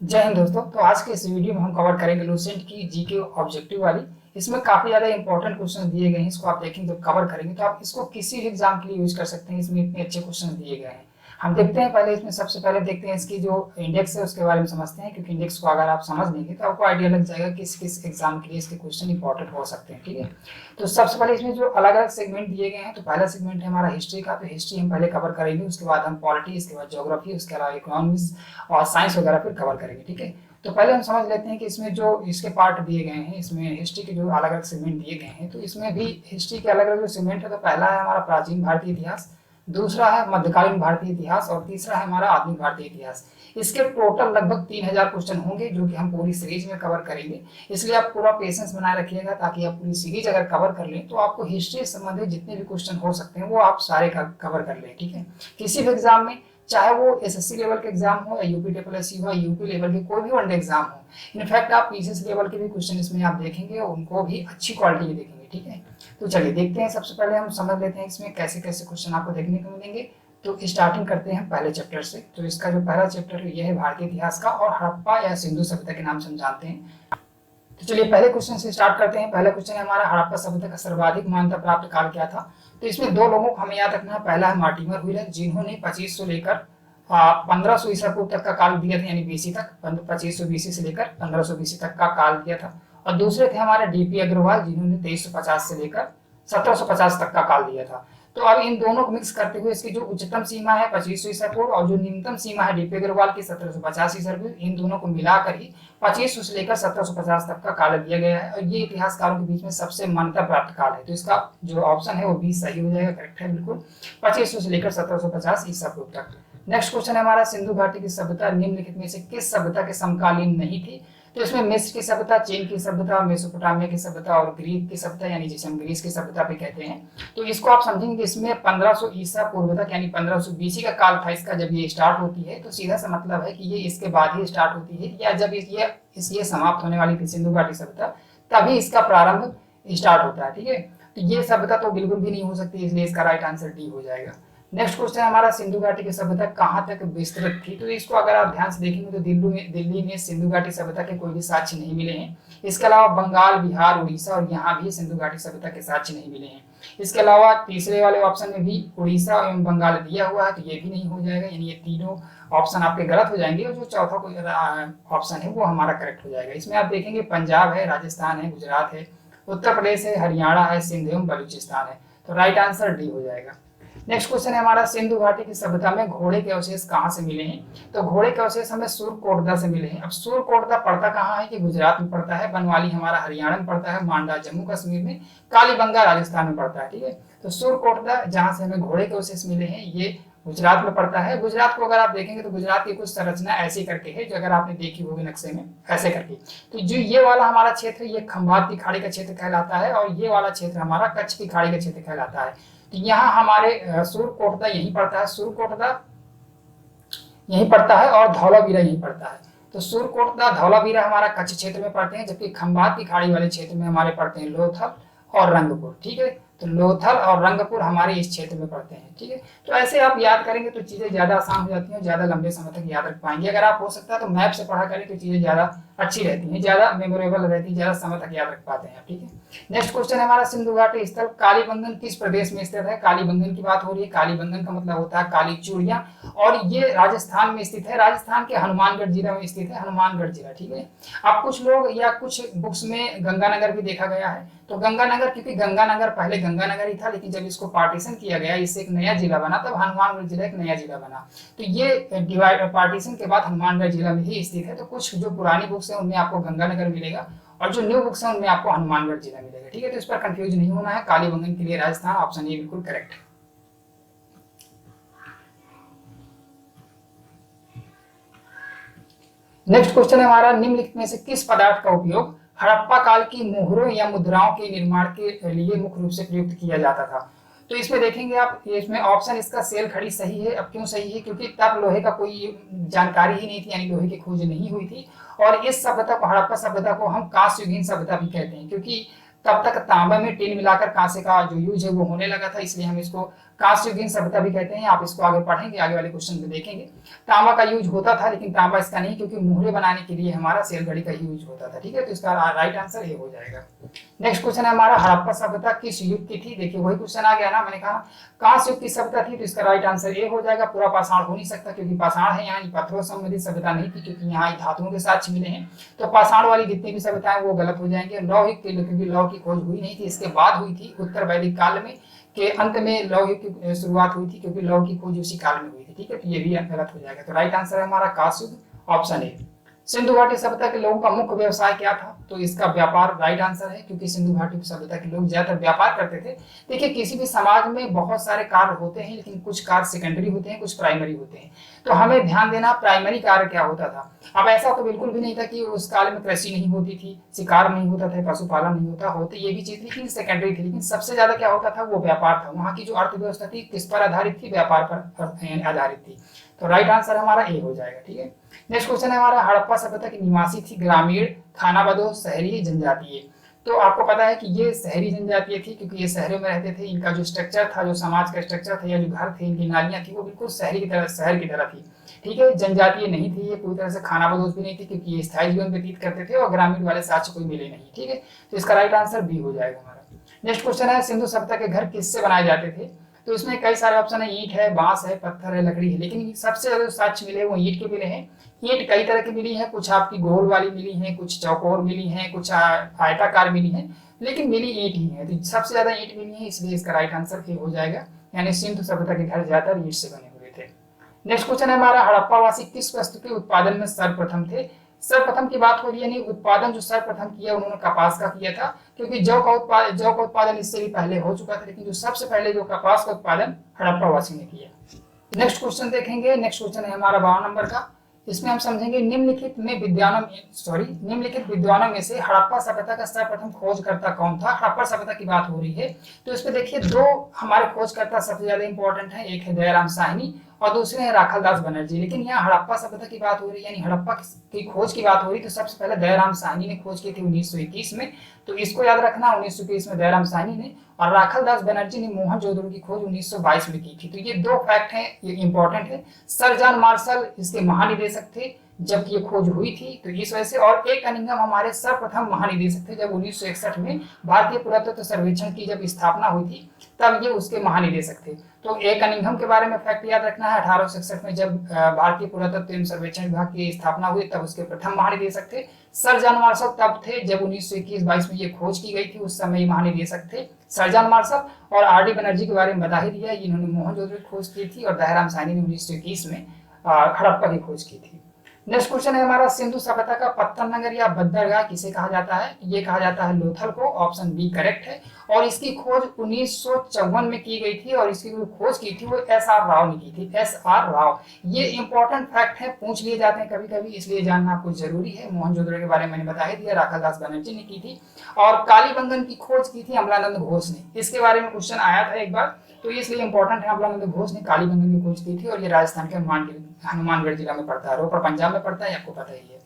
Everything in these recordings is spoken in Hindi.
जय हिंद दोस्तों। तो आज के इस वीडियो में हम कवर करेंगे लूसेंट की जीके ऑब्जेक्टिव वाली। इसमें काफी ज्यादा इंपॉर्टेंट क्वेश्चन दिए गए हैं, इसको आप देखेंगे तो कवर करेंगे तो आप इसको किसी भी एग्जाम के लिए यूज कर सकते हैं। इसमें इतने अच्छे क्वेश्चन दिए गए हैं। हम देखते हैं पहले इसमें सबसे पहले देखते हैं इसकी जो इंडेक्स है उसके बारे में समझते हैं, क्योंकि इंडेक्स को अगर आप समझ लेंगे तो आपको आइडिया लग जाएगा किस किस एग्जाम के लिए इसके क्वेश्चन इंपॉर्टेंट हो सकते हैं। ठीक है, तो सबसे पहले इसमें जो अलग अलग सेगमेंट दिए गए हैं, तो पहला सेगमेंट है हमारा हिस्ट्री का। तो हिस्ट्री हम पहले कवर करेंगे, उसके बाद हम पॉलिटी, इसके बाद ज्योग्राफी, उसके अलावा इकोनॉमिक्स और साइंस वगैरह फिर कवर करेंगे। ठीक है, तो पहले हम समझ लेते हैं कि इसमें जो इसके पार्ट दिए गए हैं, इसमें हिस्ट्री के जो अलग अलग सेगमेंट दिए गए हैं, तो इसमें भी हिस्ट्री के अलग अलग जो सेगमेंट है, तो पहला है हमारा प्राचीन भारतीय इतिहास, दूसरा है मध्यकालीन भारतीय इतिहास और तीसरा है हमारा आधुनिक भारतीय इतिहास। इसके टोटल लगभग 3000 क्वेश्चन होंगे जो कि हम पूरी सीरीज में कवर करेंगे। इसलिए आप पूरा पेशेंस बनाए रखिएगा, ताकि आप पूरी सीरीज अगर कवर कर लें तो आपको हिस्ट्री से संबंधित जितने भी क्वेश्चन हो सकते हैं वो आप सारे कवर कर लें। ठीक है, किसी भी एग्जाम में, चाहे वो एसएससी लेवल के एग्जाम हो या यूपी ट्रिपल हो, यूपी लेवल के कोई भी वनडे एग्जाम हो, इनफैक्ट आप पीसीएस लेवल के भी क्वेश्चन इसमें आप देखेंगे, उनको भी अच्छी क्वालिटी के देखेंगे। ठीक है, तो चलिए देखते हैं। सबसे पहले हम समझ लेते हैं इसमें कैसे कैसे क्वेश्चन आपको देखने को मिलेंगे। तो स्टार्टिंग करते हैं पहले चैप्टर से। तो इसका जो पहला चैप्टर है यह है भारतीय इतिहास का, और हड़प्पा या सिंधु सभ्यता के नाम से हम जानते हैं। तो चलिए पहले क्वेश्चन से स्टार्ट करते हैं। पहला क्वेश्चन है हमारा, हड़प्पा सभ्यता का सर्वाधिक मान्यता प्राप्त काल क्या था। तो इसमें दो लोगों को हमें याद रखना है। पहला है मार्टिमर व्हीलर, जिन्होंने 2500 लेकर 1500 ईसा पूर्व तक का काल दिया था, यानी बीसी तक, 2500 बीसी से लेकर 1500 बीसी तक का काल दिया था। और दूसरे थे हमारे डीपी अग्रवाल, जिन्होंने 2350 से लेकर 1750 तक का काल दिया था। तो अब इन दोनों को मिक्स करते हुए इसकी जो उच्चतम सीमा है 2500 ईसा पूर्व और जो निम्नतम सीमा है डीपी अग्रवाल की 1750 ईसा पूर्व, इन दोनों को मिलाकर ही 2500 से लेकर 1750 तक का काल दिया गया है। और ये इतिहासकारों के बीच में सबसे मान्यता प्राप्त काल है। तो इसका जो ऑप्शन है वो भी सही हो जाएगा, करेक्ट है बिल्कुल, 2500 से लेकर 1750 ईसा पूर्व तक। नेक्स्ट क्वेश्चन है हमारा, सिंधु घाटी की सभ्यता निम्नलिखित में से किस सभ्यता के समकालीन नहीं थी। तो इसमें मिस्र की सभ्यता, चीन की सभ्यता, मेसोपोटामिया की सभ्यता और ग्रीक की सभ्यता, यानी जिसे हम ग्रीस की सभ्यता भी कहते हैं। तो इसको आप समझेंगे, इसमें 1500 ईसा पूर्व तक यानी 1500 बीसी का काल था इसका जब ये स्टार्ट होती है। तो सीधा सा मतलब है कि ये इसके बाद ही स्टार्ट होती है, या जब ये समाप्त होने वाली थी सिंधु घाटी सभ्यता, तभी इसका प्रारंभ स्टार्ट होता है। ठीक है, तो ये सभ्यता तो बिल्कुल भी नहीं हो सकती, इसलिए इसका राइट आंसर डी हो जाएगा। नेक्स्ट क्वेश्चन हमारा, सिंधु घाटी की सभ्यता कहाँ तक विस्तृत थी। तो इसको अगर आप ध्यान से देखेंगे तो दिल्ली में सिंधु घाटी सभ्यता के कोई भी साक्ष्य नहीं मिले हैं। इसके अलावा बंगाल, बिहार, उड़ीसा और यहाँ भी सिंधु घाटी सभ्यता के साक्ष्य नहीं मिले हैं। इसके अलावा तीसरे वाले ऑप्शन में भी उड़ीसा एवं बंगाल दिया हुआ है, तो ये भी नहीं हो जाएगा, यानी ये तीनों ऑप्शन आपके गलत हो जाएंगे और जो चौथा ऑप्शन है वो हमारा करेक्ट हो जाएगा। इसमें आप देखेंगे पंजाब है, राजस्थान है, गुजरात है, उत्तर प्रदेश है, हरियाणा है, सिंध एवं बलूचिस्तान है। तो राइट आंसर डी हो जाएगा। नेक्स्ट क्वेश्चन है हमारा, सिंधु घाटी की सभ्यता में घोड़े के अवशेष कहाँ से मिले हैं। तो घोड़े के अवशेष हमें सूरकोटदा से मिले हैं। अब सूरकोटदा पड़ता कहाँ है, कि गुजरात में पड़ता है, बनवाली हमारा हरियाणा में पड़ता है, मांडा जम्मू कश्मीर में, कालीबंगा राजस्थान में पड़ता है। ठीक है, तो सूरकोटदा जहाँ से हमें घोड़े के अवशेष मिले हैं ये गुजरात में पड़ता है। गुजरात को अगर आप देखेंगे तो गुजरात की कुछ संरचना ऐसी करके है, जो अगर आपने देखी होगी नक्शे में ऐसे करके। तो जो ये वाला हमारा क्षेत्र, ये खंभात की खाड़ी का क्षेत्र कहलाता है, और ये वाला क्षेत्र हमारा कच्छ की खाड़ी का क्षेत्र कहलाता है। तो यहाँ हमारे सूरकोटदा यहीं पड़ता है, सूरकोटदा यहीं पड़ता है और धौलावीरा यहीं पड़ता है। तो सूरकोटदा, धौलावीरा हमारा कच्छ क्षेत्र में पड़ते हैं, जबकि खंभात की खाड़ी वाले क्षेत्र में हमारे पड़ते हैं लोथल और रंगपुर। ठीक है, तो लोथल और रंगपुर हमारे इस क्षेत्र में पड़ते हैं। ठीक है, तो ऐसे आप याद करेंगे तो चीजें ज्यादा आसान हो जाती हैं, ज्यादा लंबे समय तक याद रख पाएंगे। अगर आप हो सकता है तो मैप से पढ़ा करें तो चीजें ज्यादा अच्छी रहती हैं, ज्यादा मेमोरेबल रहती है, ज्यादा समय तक याद रख पाते हैं। ठीक है, नेक्स्ट क्वेश्चन है हमारा, सिंधु घाटी स्थल कालीबंगन किस प्रदेश में स्थित है। कालीबंगन की बात हो रही है। कालीबंगन का मतलब होता है काली चूड़ियां, और ये राजस्थान में स्थित है, राजस्थान के हनुमानगढ़ जिला में स्थित है, हनुमानगढ़ जिला। ठीक है, अब कुछ लोग या कुछ बुक्स में गंगानगर भी देखा गया है। तो गंगानगर, क्योंकि गंगानगर पहले गंगानगर ही था, लेकिन जब इसको पार्टीशन किया गया, इससे एक नया जिला बना, तब हनुमानगढ़ जिला एक नया जिला बना। तो ये डिवाइड पार्टीशन के बाद हनुमानगढ़ जिला में ही स्थित है। तो कुछ जो पुरानी बुक्स है उनमें आपको गंगानगर मिलेगा, और जो न्यू बुक्स है उनमें आपको हनुमानगढ़ जिला मिलेगा। ठीक है, तो इस पर कंफ्यूज नहीं होना है। कालीबंगन के लिए राजस्थान, ऑप्शन ए बिल्कुल करेक्ट है। नेक्स्ट क्वेश्चन है हमारा, निम्नलिखित में से किस पदार्थ का उपयोग हड़प्पा काल की मोहरों या मुद्राओं के निर्माण के लिए मुख्य रूप से प्रयुक्त किया जाता था। तो इसमें देखेंगे आप, इसमें ऑप्शन इसका सेल खड़ी सही है। अब क्यों सही है, क्योंकि तब लोहे का कोई जानकारी ही नहीं थी, यानी लोहे की खोज नहीं हुई थी। और इस सभ्यता को, हड़प्पा सभ्यता को हम कांस्ययुगीन सभ्यता भी कहते हैं, क्योंकि तब तक तांबे में टिन मिलाकर कांसे का जो यूज है वो होने लगा था, इसलिए हम इसको कांस्य युगीन सभ्यता भी कहते हैं। आप इसको आगे पढ़ेंगे, आगे वाले क्वेश्चन में देखेंगे। तांबा का यूज होता था, लेकिन तांबा इसका नहीं, क्योंकि मुहरे बनाने के लिए हमारा सेलघड़ी का यूज होता था। ठीक है, तो इसका राइट आंसर ये हो जाएगा। नेक्स्ट क्वेश्चन है हमारा, हड़प्पा सभ्यता किस युग की थी? देखिए वही क्वेश्चन आ गया ना, मैंने कहा कांस्य युग की सभ्यता थी, तो इसका राइट आंसर ए हो जाएगा। पूरा पाषाण हो नहीं सकता, क्योंकि पाषाण है यहाँ, पत्थरों संबंधित सभ्यता नहीं थी, क्योंकि यहाँ धातुओं के साक्ष्य मिले हैं। तो पाषाण वाली जितनी भी सभ्यताएं वो गलत हो जाएंगे। लौह युग की, क्योंकि लौह की खोज हुई नहीं थी, इसके बाद हुई थी उत्तर वैदिक काल में के अंत में लौह युग की शुरुआत हुई थी, क्योंकि लौह की खोज उसी काल में हुई थी। ठीक है, तो ये भी गलत हो जाएगा। तो राइट आंसर है हमारा कांस्य युग, ऑप्शन ए। सिंधु घाटी सभ्यता के लोगों का मुख्य व्यवसाय क्या था? तो इसका व्यापार राइट आंसर है, क्योंकि सिंधु घाटी सभ्यता के लोग ज्यादातर व्यापार करते थे। देखिए किसी भी समाज में बहुत सारे कार्य होते हैं, लेकिन कुछ कार्य सेकेंडरी होते हैं, कुछ प्राइमरी होते हैं। तो हमें ध्यान देना प्राइमरी कार्य क्या होता था। अब ऐसा तो बिल्कुल भी नहीं था कि उस काल में कृषि नहीं होती थी, शिकार नहीं होता था, पशुपालन नहीं होता, होती ये भी चीज, लेकिन सेकेंडरी थी। लेकिन सबसे ज्यादा क्या होता था, वो व्यापार था। वहाँ की जो अर्थव्यवस्था थी किस पर आधारित थी? व्यापार पर आधारित थी। तो राइट आंसर हमारा ए हो जाएगा। ठीक है, नेक्स्ट क्वेश्चन है हमारा, हड़प्पा सभ्यता की निवासी थी ग्रामीण, खानाबदोश, शहरी, जनजातीय। तो आपको पता है कि ये शहरी जनजातीय थी, क्योंकि ये शहरों में रहते थे। इनका जो स्ट्रक्चर था, जो समाज का स्ट्रक्चर था, या जो घर थे, इनकी नालियां थी, वो बिल्कुल शहर की तरह थी। ठीक है, जनजातीय नहीं थी ये, पूरी तरह से खानाबदोश भी नहीं थी, क्योंकि ये स्थायी जीवन व्यतीत करते थे और ग्रामीण वाले साक्ष्य कोई मिले नहीं। ठीक है, तो इसका राइट आंसर बी हो जाएगा हमारा। नेक्स्ट क्वेश्चन है, सिंधु सभ्यता के घर किससे बनाए जाते थे? तो इसमें कई सारे ऑप्शन है, ईंट है, बांस है, पत्थर है, लकड़ी है, लेकिन सबसे ज्यादा साक्ष्य मिले वो ईंट के मिले हैं। ईंट कई तरह की मिली है, कुछ आपकी गोल वाली मिली है, कुछ चौकोर मिली है, कुछ आयताकार मिली है, लेकिन मिली ईंट ही है। तो सबसे ज्यादा ईंट मिली है, इसलिए इसका राइट आंसर ए हो जाएगा। यानी सिंधु सभ्यता के घर ज्यादातर ईंट से बने हुए थे। नेक्स्ट क्वेश्चन है हमारा, हड़प्पावासी किस वस्तु के उत्पादन में सर्वप्रथम थे? सर्वप्रथम की बात हो रही है, यानी उत्पादन जो सर्वप्रथम किया उन्होंने कपास का किया था, क्योंकि जौ का उत्पादन इससे भी पहले हो चुका था, लेकिन जो सबसे पहले जो कपास का उत्पादन हड़प्पावासी ने किया। नेक्स्ट क्वेश्चन देखेंगे। नेक्स्ट क्वेश्चन है हमारा 52 नंबर का। इसमें हम समझेंगे निम्नलिखित विद्वानों में से हड़प्पा सभ्यता का सर्वप्रथम खोजकर्ता कौन था? हड़प्पा सभ्यता की बात हो रही है, तो इस पे देखिए दो हमारे खोजकर्ता सबसे ज्यादा इंपॉर्टेंट है, एक है दयाराम साहनी और दूसरे हैं राखालदास बनर्जी। लेकिन यहाँ हड़प्पा सभ्यता की बात हो रही है, यानी हड़प्पा की खोज की बात हो रही, तो सबसे पहले दयाराम साहनी ने खोज की थी 1921 में। तो इसको याद रखना, 1921 में दयाराम साहनी ने, और राखालदास बनर्जी ने मोहनजोदड़ो की खोज 1922 में की थी। तो ये दो फैक्ट हैं, ये इंपॉर्टेंट है। सर जॉन मार्शल इसके महानिदेशक थे जब ये खोज हुई थी, तो इस वजह से। और ए कनिंघम हमारे सर्वप्रथम महानिदेशक थे, जब 1961 में भारतीय पुरातत्व सर्वेक्षण की जब स्थापना हुई थी, तब ये उसके महानिदेशक थे। तो ए कनिंघम के बारे में फैक्ट याद रखना है, 1861 में जब भारतीय पुरातत्व एवं सर्वेक्षण विभाग की स्थापना हुई, तब उसके प्रथम महानिदेशक थे। सर जॉन मार्शल तब थे जब 1921-22 में ये खोज की गई थी, उस समय महानिदेशक थे सर जॉन मार्शल। और आर डी बनर्जी के बारे में बता ही दिया, इन्होंने मोहनजोदड़ो की खोज की थी, और दयाराम साहनी ने 1921 में हड़प्पा की खोज की थी। नेक्स्ट क्वेश्चन है हमारा, सिंधु सभ्यता का पत्तन नगर या बंदरगाह किसे कहा जाता है? ये कहा जाता है लोथल को, ऑप्शन बी करेक्ट है। और इसकी खोज 1954 में की गई थी, और इसकी जो खोज की थी वो एस.आर. राव ने की थी, एस.आर. राव। ये इंपॉर्टेंट फैक्ट है, पूछ लिए जाते हैं कभी कभी, इसलिए जानना आपको जरूरी है। मोहनजोदड़ो के बारे में मैंने बता ही दिया, राखालदास बनर्जी ने की थी। और कालीबंगन की खोज की थी अमलानंद घोष ने, इसके बारे में क्वेश्चन आया था एक बार, तो इसलिए इंपॉर्टेंट है। अमलानंद घोष ने कालीबंगन की खोज की थी, और ये राजस्थान के हनुमानगढ़ जिला में पड़ता है, रोपड़ पंजाब में पड़ता है, आपको पता ही है।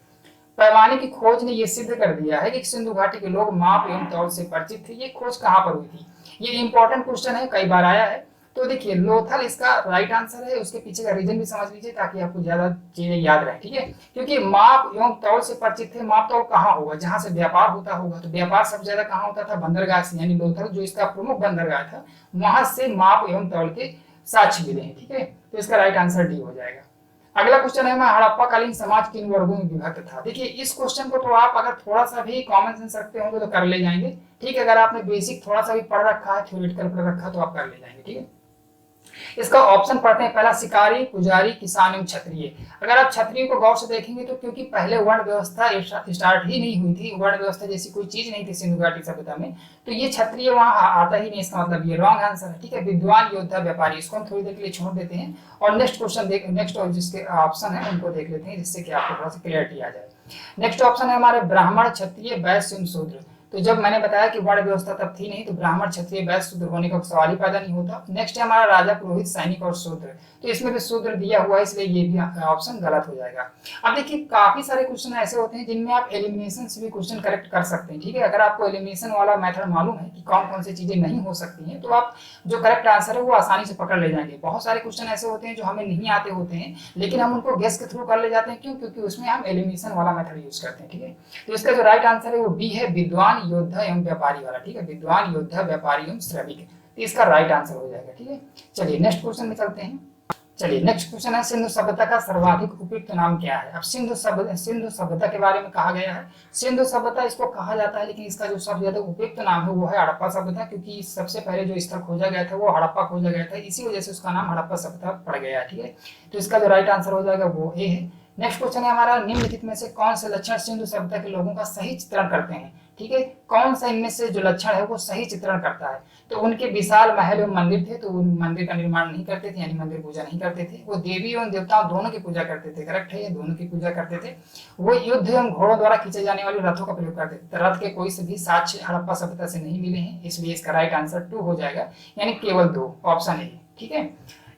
पैमाने की खोज ने यह सिद्ध कर दिया है कि सिंधु घाटी के लोग माप एवं तौल से परिचित थे। ये खोज कहाँ पर हुई थी? ये इंपॉर्टेंट क्वेश्चन है, कई बार आया है। तो देखिए लोथल इसका राइट आंसर है, उसके पीछे का रीजन भी समझ लीजिए ताकि आपको ज्यादा चीजें याद रहे। ठीक है, क्योंकि माप एवं तौल से परिचित थे। माप तौल कहाँ होगा? जहां से व्यापार होता होगा, तो व्यापार सबसे ज्यादा कहाँ होता था? बंदरगाह से, यानी लोथल जो इसका प्रमुख बंदरगाह था, वहां से माप एवं तौल के साक्ष्य मिले हैं। ठीक है, तो इसका राइट आंसर डी हो जाएगा। अगला क्वेश्चन है, हड़प्पा कालीन समाज किन वर्गों में विभक्त था? देखिए इस क्वेश्चन को तो आप अगर थोड़ा सा भी कॉमन सेंस रखते होंगे तो कर ले जाएंगे। ठीक है, अगर आपने बेसिक थोड़ा सा भी पढ़ रखा है, थ्योरेटिकल पढ़ रखा है, तो आप कर ले जाएंगे। ठीक है, इसका ऑप्शन पढ़ते हैं। पहला शिकारी, पुजारी, किसान एवं क्षत्रिय। अगर आप क्षत्रिय को गौर से देखेंगे तो क्योंकि पहले वर्ण व्यवस्था स्टार्ट ही नहीं हुई थी, वर्ण व्यवस्था जैसी कोई चीज नहीं थी सिंधु घाटी सभ्यता में, तो ये क्षत्रिय वहां आता ही नहीं। इसका मतलब ये रॉन्ग आंसर है। ठीक है, विद्वान, योद्धा, व्यापारी, इसको हम थोड़ी देर के लिए छोड़ देते हैं और नेक्स्ट क्वेश्चन नेक्स्ट जिसके ऑप्शन है उनको देख लेते हैं, जिससे कि आपको थोड़ा सा क्लियरिटी आ जाए। नेक्स्ट ऑप्शन है हमारे ब्राह्मण, क्षत्रिय, वैश्य एवं शूद्र। तो जब मैंने बताया कि वर्ण व्यवस्था तब थी नहीं, तो ब्राह्मण क्षत्रिय वैश्य शूद्र होने का सवाल ही पैदा नहीं होता। नेक्स्ट है हमारा राजा पुरोहित सैनिक और शूद्र, तो इसमें भी शूद्र दिया हुआ है, इसलिए ये भी ऑप्शन गलत हो जाएगा। अब देखिए काफी सारे क्वेश्चन ऐसे होते हैं जिनमें आप एलिमिनेशन से भी क्वेश्चन करेक्ट कर सकते हैं, ठीक है। अगर आपको एलिमिनेशन वाला मेथड मालूम है कि कौन कौन सी चीजें नहीं हो सकती हैं, तो आप जो करेक्ट आंसर है वो आसानी से पकड़ ले जाएंगे। बहुत सारे क्वेश्चन ऐसे होते हैं जो हमें नहीं आते होते हैं, लेकिन हम उनको गेस के थ्रू कर ले जाते हैं। क्यों? क्योंकि उसमें हम एलिमिनेशन वाला मेथड यूज करते हैं, ठीक है। तो इसका जो राइट आंसर है वो बी है, विद्वान योद्धा एवं व्यापारी वाला, ठीक है। विद्वान योद्धा व्यापारी एवं श्रमिक, तो इसका राइट आंसर हो जाएगा, ठीक है। चलिए नेक्स्ट क्वेश्चन में चलते हैं। चलिए नेक्स्ट क्वेश्चन है, सिंधु सभ्यता का सर्वाधिक उपयुक्त नाम क्या है? अब सिंधु सभ्यता के बारे में कहा गया है। सिंधु सभ्यता इसको कहा जाता है, लेकिन इसका जो सबसे ज्यादा उपयुक्त नाम है वो है हड़प्पा सभ्यता, क्योंकि सबसे पहले जो स्थल खोजा गया था वो हड़प्पा खोजा गया था, इसी वजह से उसका नाम हड़प्पा सभ्यता पड़ गया है, ठीक है। तो इसका जो राइट आंसर हो जाएगा वो ए है। नेक्स्ट क्वेश्चन है हमारा, निम्नलिखित में से कौन से लक्षण सिंधु सभ्यता के लोगों का सही चित्रण करते हैं? ठीक है, कौन सा इनमें से जो लक्षण है वो सही चित्रण करता है? तो उनके विशाल महल एवं मंदिर थे, तो उन मंदिर का निर्माण नहीं करते थे, यानी मंदिर पूजा नहीं करते थे। वो देवी एवं देवताओं दोनों की पूजा करते थे, करेक्ट है, ये दोनों की पूजा करते थे। वो युद्ध एवं घोड़ों द्वारा खींचे जाने वाले रथों का प्रयोग करते थे। रथ के कोई से भी साक्ष्य हड़प्पा सभ्यता से नहीं मिले हैं, इसलिए इसका राइट आंसर 2 हो जाएगा, यानी केवल 2, ऑप्शन ए, ठीक है।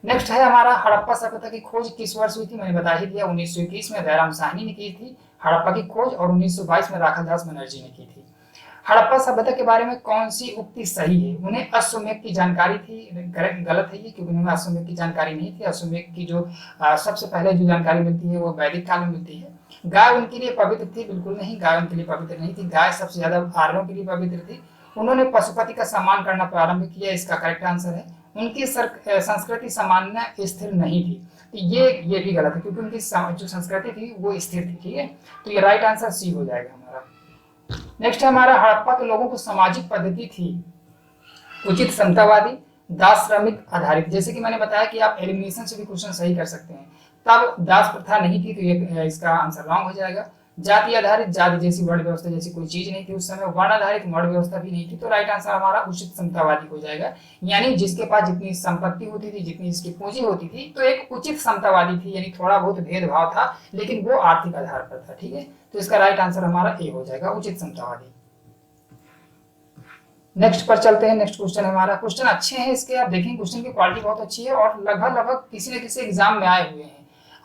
नेक्स्ट है हमारा, हड़प्पा सभ्यता की खोज किस वर्ष हुई थी? मैंने बता ही दिया, 1921 में दयाराम साहनी ने की थी हड़प्पा की खोज, और 1922 में राखालदास बनर्जी ने की थी। हड़प्पा सभ्यता के बारे में कौन सी उक्ति सही है? उन्हें अश्वमेध की जानकारी थी, गलत है ये, क्योंकि उन्हें अश्वमेध की जानकारी नहीं थी। अश्वमेध की जो सबसे पहले जो जानकारी मिलती है वो वैदिक काल में मिलती है। गाय उनके लिए पवित्र थी? बिल्कुल नहीं, गाय उनके लिए पवित्र नहीं थी। गाय सबसे ज्यादा आर्यों के लिए पवित्र थी। उन्होंने पशुपति का सम्मान करना प्रारंभ किया, इसका करेक्ट आंसर है। उनकी संस्कृति सामान्य स्थिर नहीं थी, तो ये भी गलत है, क्योंकि उनकी जो संस्कृति थी वो स्थिर थी, ठीक है। तो ये राइट आंसर सी हो जाएगा हमारा। नेक्स्ट है हमारा, हड़प्पा के लोगों को सामाजिक पद्धति थी उचित समतावादी, दास श्रमिक आधारित। जैसे कि मैंने बताया कि आप एलिमिनेशन से भी क्वेश्चन सही कर सकते हैं। तब दास प्रथा नहीं थी, तो ये इसका आंसर रॉन्ग हो जाएगा। जाति आधारित, जाति जैसी वर्ण व्यवस्था जैसी कोई चीज नहीं थी उस समय। वर्ण आधारित वर्ण व्यवस्था भी नहीं थी, तो राइट आंसर हमारा उचित समतावादी हो जाएगा, यानी जिसके पास जितनी संपत्ति होती थी, जितनी इसकी पूंजी होती थी, तो एक उचित समतावादी थी, यानी थोड़ा बहुत भेदभाव था, लेकिन वो आर्थिक आधार पर था, ठीक है। तो इसका राइट आंसर हमारा ए हो जाएगा, उचित समतावादी। नेक्स्ट पर चलते हैं। नेक्स्ट क्वेश्चन हमारा, क्वेश्चन अच्छे हैं इसके, आप देखेंगे क्वेश्चन की क्वालिटी बहुत अच्छी है और लगभग किसी न किसी एग्जाम में आए हुए हैं।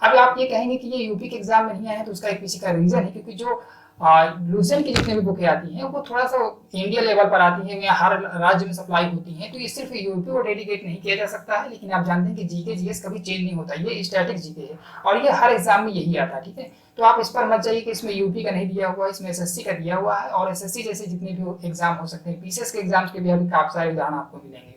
अब आप ये कहेंगे कि ये यूपी के एग्जाम में नहीं आए हैं, तो उसका एक पीछे का रीजन है, क्योंकि जो लूसेंट की जितनी भी बुकें आती हैं वो थोड़ा सा इंडिया लेवल पर आती हैं या हर राज्य में सप्लाई होती हैं, तो ये सिर्फ यूपी को डेडिकेट नहीं किया जा सकता है। लेकिन आप जानते हैं कि जीके जीएस कभी चेंज नहीं होता, ये स्टैटिक जीके है और ये हर एग्जाम में यही आता है, ठीक है। तो आप इस पर मत जाइए कि इसमें यूपी का नहीं दिया हुआ है, इसमें एसएससी का दिया हुआ है, और एसएससी जैसे जितने भी एग्जाम हो सकते हैं, पीसीएस के एग्जाम्स के भी अभी काफी सारे उदाहरण आपको मिलेंगे।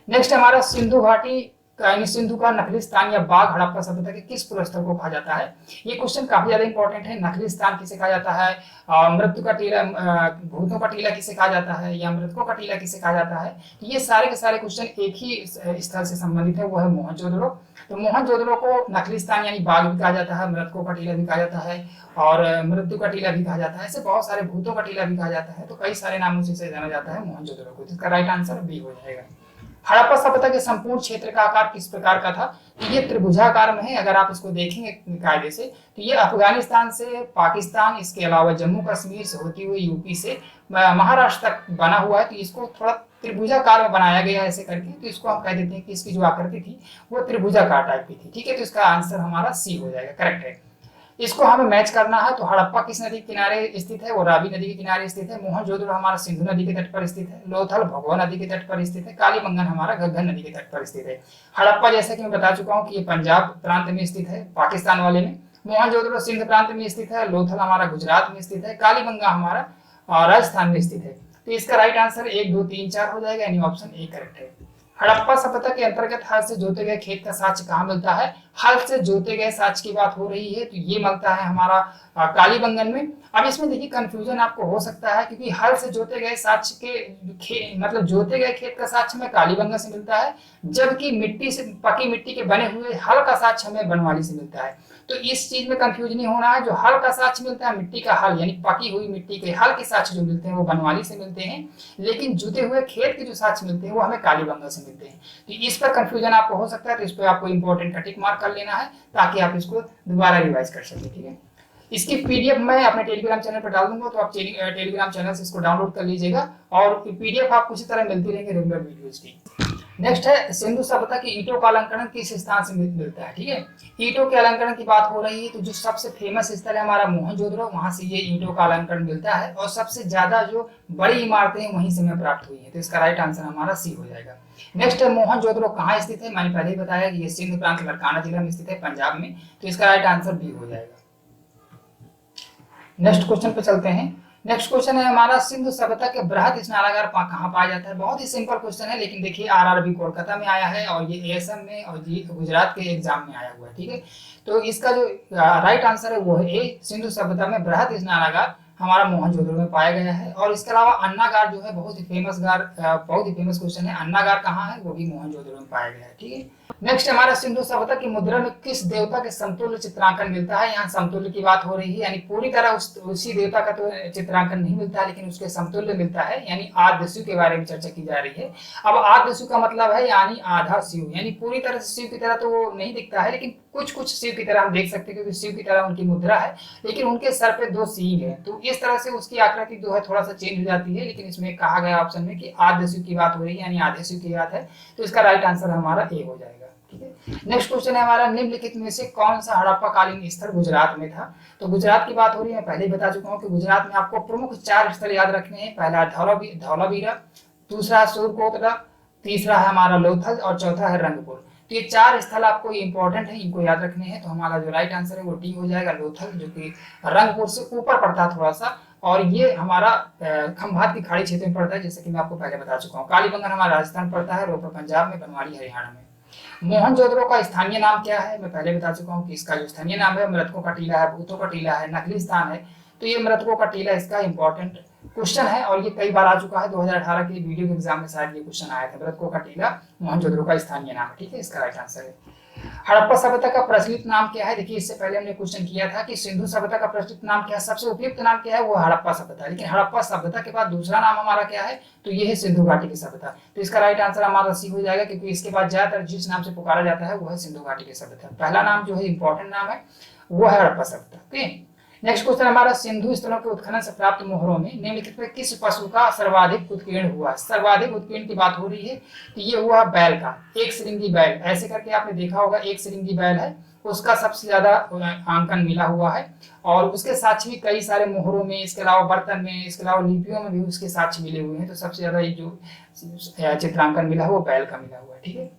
नेक्स्ट हमारा, सिंधु घाटी सिंधु का नखलिस्तान या बाघ हड़प्पा सभ्यता के किस पुरस्तर को कहा जाता है? ये क्वेश्चन काफी ज्यादा इंपॉर्टेंट है। नखलिस्तान किसे कहा जाता है? मृत्यु का टीला, भूतों का टीला किसे कहा जाता है, या मृतकों का टीला किसे कहा जाता है? तो ये सारे के सारे क्वेश्चन एक ही स्थल से संबंधित है, वो है मोहनजोदड़ो। तो मोहनजोदड़ो को नखलिस्तान यानी बाघ भी कहा जाता है, मृतकों का टीला भी कहा जाता है, और मृत्यु का टीला भी कहा जाता है। ऐसे बहुत सारे, भूतों का टीला भी कहा जाता है, तो कई सारे नामों से जाना जाता है मोहनजोदड़ो को। इसका राइट आंसर बी हो जाएगा। हड़प्पा सभ्यता के संपूर्ण क्षेत्र का आकार किस प्रकार का था? तो ये त्रिभुजाकार में है। अगर आप इसको देखेंगे कायदे से, तो ये अफगानिस्तान से पाकिस्तान, इसके अलावा जम्मू कश्मीर से होती हुई यूपी से महाराष्ट्र तक बना हुआ है। तो इसको थोड़ा त्रिभुजाकार में बनाया गया है ऐसे करके, तो इसको हम कह देते हैं कि इसकी जो आकृति थी वो त्रिभुजाकार टाइप की थी, ठीक है। तो इसका आंसर हमारा सी हो जाएगा, करेक्ट है। इसको हमें मैच करना है, तो हड़प्पा किस नदी के किनारे स्थित है? वो रावी नदी के किनारे स्थित है। मोहनजोदड़ो हमारा सिंधु नदी के तट पर स्थित है। लोथल भगवा नदी के तट पर स्थित है। कालीबंगन हमारा घग्गर नदी के तट पर स्थित है। हड़प्पा जैसा कि मैं बता चुका हूँ कि ये पंजाब प्रांत में स्थित है, पाकिस्तान वाले में। मोहनजोदड़ो सिंध प्रांत में स्थित है। लोथल हमारा गुजरात में स्थित है। कालीबंगा हमारा राजस्थान में स्थित है। तो इसका राइट आंसर 1, 2, 3, 4 हो जाएगा, यानी ऑप्शन ए करेक्ट है। हड़प्पा सभ्यता के अंतर्गत हल से जोते गए खेत का साक्ष्य कहाँ मिलता है? हल से जोते गए साक्ष्य की बात हो रही है, तो ये मिलता है हमारा कालीबंगन में। अब इसमें देखिए कंफ्यूजन आपको हो सकता है, क्योंकि हल से जोते गए साक्ष्य के मतलब जोते गए खेत का साक्ष्य हमें कालीबंगा से मिलता है, जबकि मिट्टी से, पकी मिट्टी के बने हुए हल का साक्ष्य हमें बनवाली से मिलता है। तो इस चीज में कंफ्यूज नहीं होना है। जो हल का साक्ष्य मिलता है, मिट्टी का हल यानी पकी हुई मिट्टी के हल के साक्ष्य जो मिलते हैं वो बनवाली से मिलते हैं, लेकिन जुते हुए खेत के जो साक्ष्य मिलते हैं वो हमें कालीबंगा से मिलते हैं। तो इस पर कंफ्यूजन आपको हो सकता है, तो इस पर आपको इंपॉर्टेंट का टिक मार्क कर लेना है ताकि आप इसको दोबारा रिवाइज कर सकें, ठीक है। इसकी पीडीएफ मैं अपने टेलीग्राम चैनल पर डाल दूंगा, तो आप टेलीग्राम चैनल से इसको डाउनलोड कर लीजिएगा और पीडीएफ आपको इसी तरह मिलती रहेंगे रेगुलर वीडियोज की। नेक्स्ट है सिंधु सभ्यता की ईंटों का अलंकरण किस स्थान से मिलता है। ठीक है, ईंटों के अलंकरण की बात हो रही है तो जो सबसे फेमस स्थल है हमारा मोहनजोदड़ो, वहां से ये ईंटों का अलंकरण मिलता है और सबसे ज्यादा जो बड़ी इमारतें हैं वहीं से हमें प्राप्त हुई है, तो इसका राइट आंसर हमारा सी हो जाएगा। नेक्स्ट है मोहनजोदड़ो कहाँ स्थित है, मैंने पहले ही बताया कि ये सिंध प्रांत लड़काना जिला में स्थित है पंजाब में, तो इसका राइट आंसर बी हो जाएगा। नेक्स्ट क्वेश्चन पे चलते हैं। नेक्स्ट क्वेश्चन है हमारा सिंधु सभ्यता के बृहद स्नानागार कहाँ पाया जाता है। बहुत ही सिंपल क्वेश्चन है, लेकिन देखिए आरआरबी कोलकाता में आया है और ये एएसएम में और ये गुजरात के एग्जाम में आया हुआ है। ठीक है, तो इसका जो राइट आंसर है वो है ए, सिंधु सभ्यता में बृहद स्नानागार हमारा मोहनजोदड़ो में पाया गया है। और इसके अलावा अन्नागार जो है बहुत ही फेमस क्वेश्चन है, अन्नागार कहाँ है, वो भी मोहनजोदड़ो में पाया गया है। ठीक है, नेक्स्ट हमारा सिंधु सभ्यता की मुद्रा में किस देवता के समतुल्य चित्रांकन मिलता है। यहाँ समतुल्य की बात हो रही है, यानी पूरी तरह उसी देवता का तो चित्रांकन नहीं मिलता है, लेकिन उसके समतुल्य मिलता है, यानी आद्य शिव के बारे में चर्चा की जा रही है। अब आद्य शिव का मतलब है यानी आधा शिव, यानी पूरी तरह से शिव की तरह तो वो नहीं दिखता है, लेकिन कुछ कुछ शिव की तरह हम देख सकते हैं, क्योंकि शिव की तरह उनकी मुद्रा है, लेकिन उनके सर पे 2 सींग है, तो इस तरह से उसकी आकृति जो है थोड़ा सा चेंज हो जाती है। लेकिन इसमें कहा गया ऑप्शन में कि आद्य शिव की बात हो रही है, यानी आधे शिव की बात है, तो इसका राइट आंसर हमारा ए हो जाएगा। नेक्स्ट क्वेश्चन है हमारा निम्नलिखित में से कौन सा हड़प्पा कालीन स्थल गुजरात में था। तो गुजरात की बात हो रही है, मैं पहले ही बता चुका हूँ कि गुजरात में आपको प्रमुख 4 स्थल याद रखने हैं। पहला धौलावीरा, दूसरा सूरकोटला, तीसरा है हमारा लोथल और चौथा है रंगपुर। तो ये 4 स्थल आपको इंपॉर्टेंट है, इनको याद रखने हैं। तो हमारा जो राइट आंसर है वो डी हो जाएगा, लोथल, जो कि रंगपुर से ऊपर पड़ता है थोड़ा सा, और ये हमारा खंभात की खाड़ी क्षेत्र में पड़ता है, जैसे कि मैं आपको पहले बता चुका हूँ। कालीबंगन हमारा राजस्थान पड़ता है, रोहतक पंजाब में, बनवाड़ी हरियाणा में। मोहनजोदड़ो का स्थानीय नाम क्या है, मैं पहले बता चुका हूँ कि इसका जो स्थानीय नाम है मृतकों का टीला है, भूतों का टीला है, नकली स्थान है। तो ये मृतकों का टीला इसका इंपॉर्टेंट क्वेश्चन है और ये कई बार आ चुका है। 2018 के वीडियो के एग्जाम में शायद ये क्वेश्चन आया था, मृतकों का टीला मोहनजोदड़ो का स्थानीय नाम है। ठीक है, इसका राइट आंसर है। हड़प्पा सभ्यता का प्रचलित नाम क्या है। देखिए इससे पहले हमने क्वेश्चन किया था कि सिंधु सभ्यता का प्रचलित नाम क्या है, सबसे उपयुक्त नाम क्या है, वो हड़प्पा सभ्यता। लेकिन हड़प्पा सभ्यता के बाद दूसरा नाम हमारा क्या है, तो ये है सिंधु घाटी की सभ्यता। तो इसका राइट आंसर हमारा सी हो जाएगा, क्योंकि इसके बाद ज्यादातर जिस नाम से पुकारा जाता है वो है सिंधु घाटी की सभ्यता। पहला नाम जो है इंपॉर्टेंट नाम है वो है हड़प्पा सभ्यता। ओके, नेक्स्ट क्वेश्चन हमारा सिंधु स्थलों के उत्खनन से प्राप्त मोहरों में निम्नलिखित में किस पशु का सर्वाधिक उत्कीर्ण हुआ। सर्वाधिक उत्कीर्ण की बात हो रही है तो ये हुआ बैल का, एक श्रृंगी बैल। ऐसे करके आपने देखा होगा, एक श्रृंगी बैल है, उसका सबसे ज्यादा अंकन मिला हुआ है और उसके साक्ष्य भी कई सारे मोहरों में, इसके अलावा बर्तन में, इसके अलावा लिपियों में भी उसके साक्ष्य मिले हुए हैं। तो सबसे ज्यादा जो चित्रांकन मिला हुआ बैल का मिला हुआ है। ठीक है,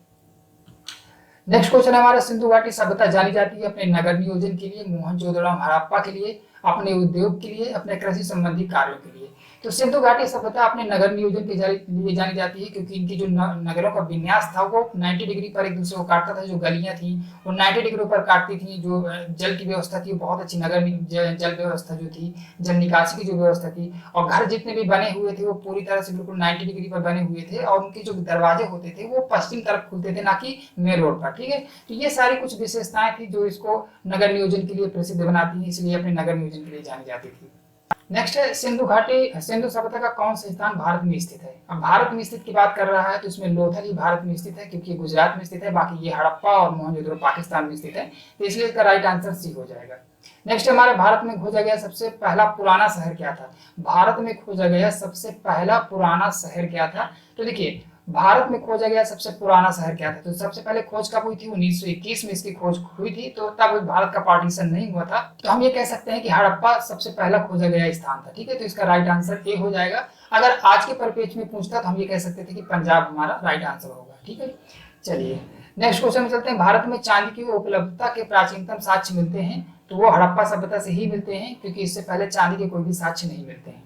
नेक्स्ट क्वेश्चन है हमारा सिंधु घाटी सभ्यता जानी जाती है अपने नगर नियोजन के लिए, मोहनजोदड़ो हड़प्पा के लिए, अपने उद्योग के लिए, अपने कृषि संबंधी कार्यों के लिए। तो सिंधु घाटी सभ्यता अपने नगर नियोजन के लिए जानी जाती है, क्योंकि इनकी जो नगरों का विन्यास था वो 90 डिग्री पर एक दूसरे को काटता था। जो गलियां थी वो 90 डिग्री पर काटती थी। जो जल की व्यवस्था थी वो बहुत अच्छी नगर जल व्यवस्था जो थी, जल निकासी की जो व्यवस्था थी, और घर जितने भी बने हुए थे वो पूरी तरह से बिल्कुल 90 डिग्री पर बने हुए थे, और उनके जो दरवाजे होते थे वो पश्चिम तरफ खुलते थे, ना कि मेन रोड पर। ठीक है, तो ये सारी कुछ विशेषताएं थी जो इसको नगर नियोजन के लिए प्रसिद्ध बनाती है, इसलिए अपने नगर नियोजन के लिए जानी जाती थी। नेक्स्ट है सिंधु सभ्यता का कौन सा स्थान भारत में स्थित है। अब भारत में स्थित की बात कर रहा है तो इसमें लोथल ही भारत में स्थित है, क्योंकि गुजरात में स्थित है, बाकी ये हड़प्पा और मोहनजोदड़ो पाकिस्तान में स्थित है, तो इसलिए इसका राइट आंसर सी हो जाएगा। नेक्स्ट हमारे भारत में खोजा गया सबसे पहला पुराना शहर क्या था। भारत में खोजा गया सबसे पहला पुराना शहर क्या था। तो देखिए भारत में खोजा गया सबसे पुराना शहर क्या था, तो सबसे पहले खोज कब हुई थी, 1921 में इसकी खोज हुई थी, तो तब भारत का पार्टीशन नहीं हुआ था। तो हम ये कह सकते हैं कि हड़प्पा सबसे पहला खोजा गया स्थान था। ठीक है, तो इसका राइट आंसर ए हो जाएगा। अगर आज के परिप्रेक्ष्य में पूछता तो हम ये कह सकते थे कि पंजाब हमारा राइट आंसर होगा। ठीक है, चलिए नेक्स्ट क्वेश्चन में चलते हैं। भारत में चांदी की उपलब्धता के प्राचीनतम साक्ष्य मिलते हैं, तो वो हड़प्पा सभ्यता से ही मिलते हैं, क्योंकि इससे पहले चांदी के कोई भी साक्ष्य नहीं मिलते हैं।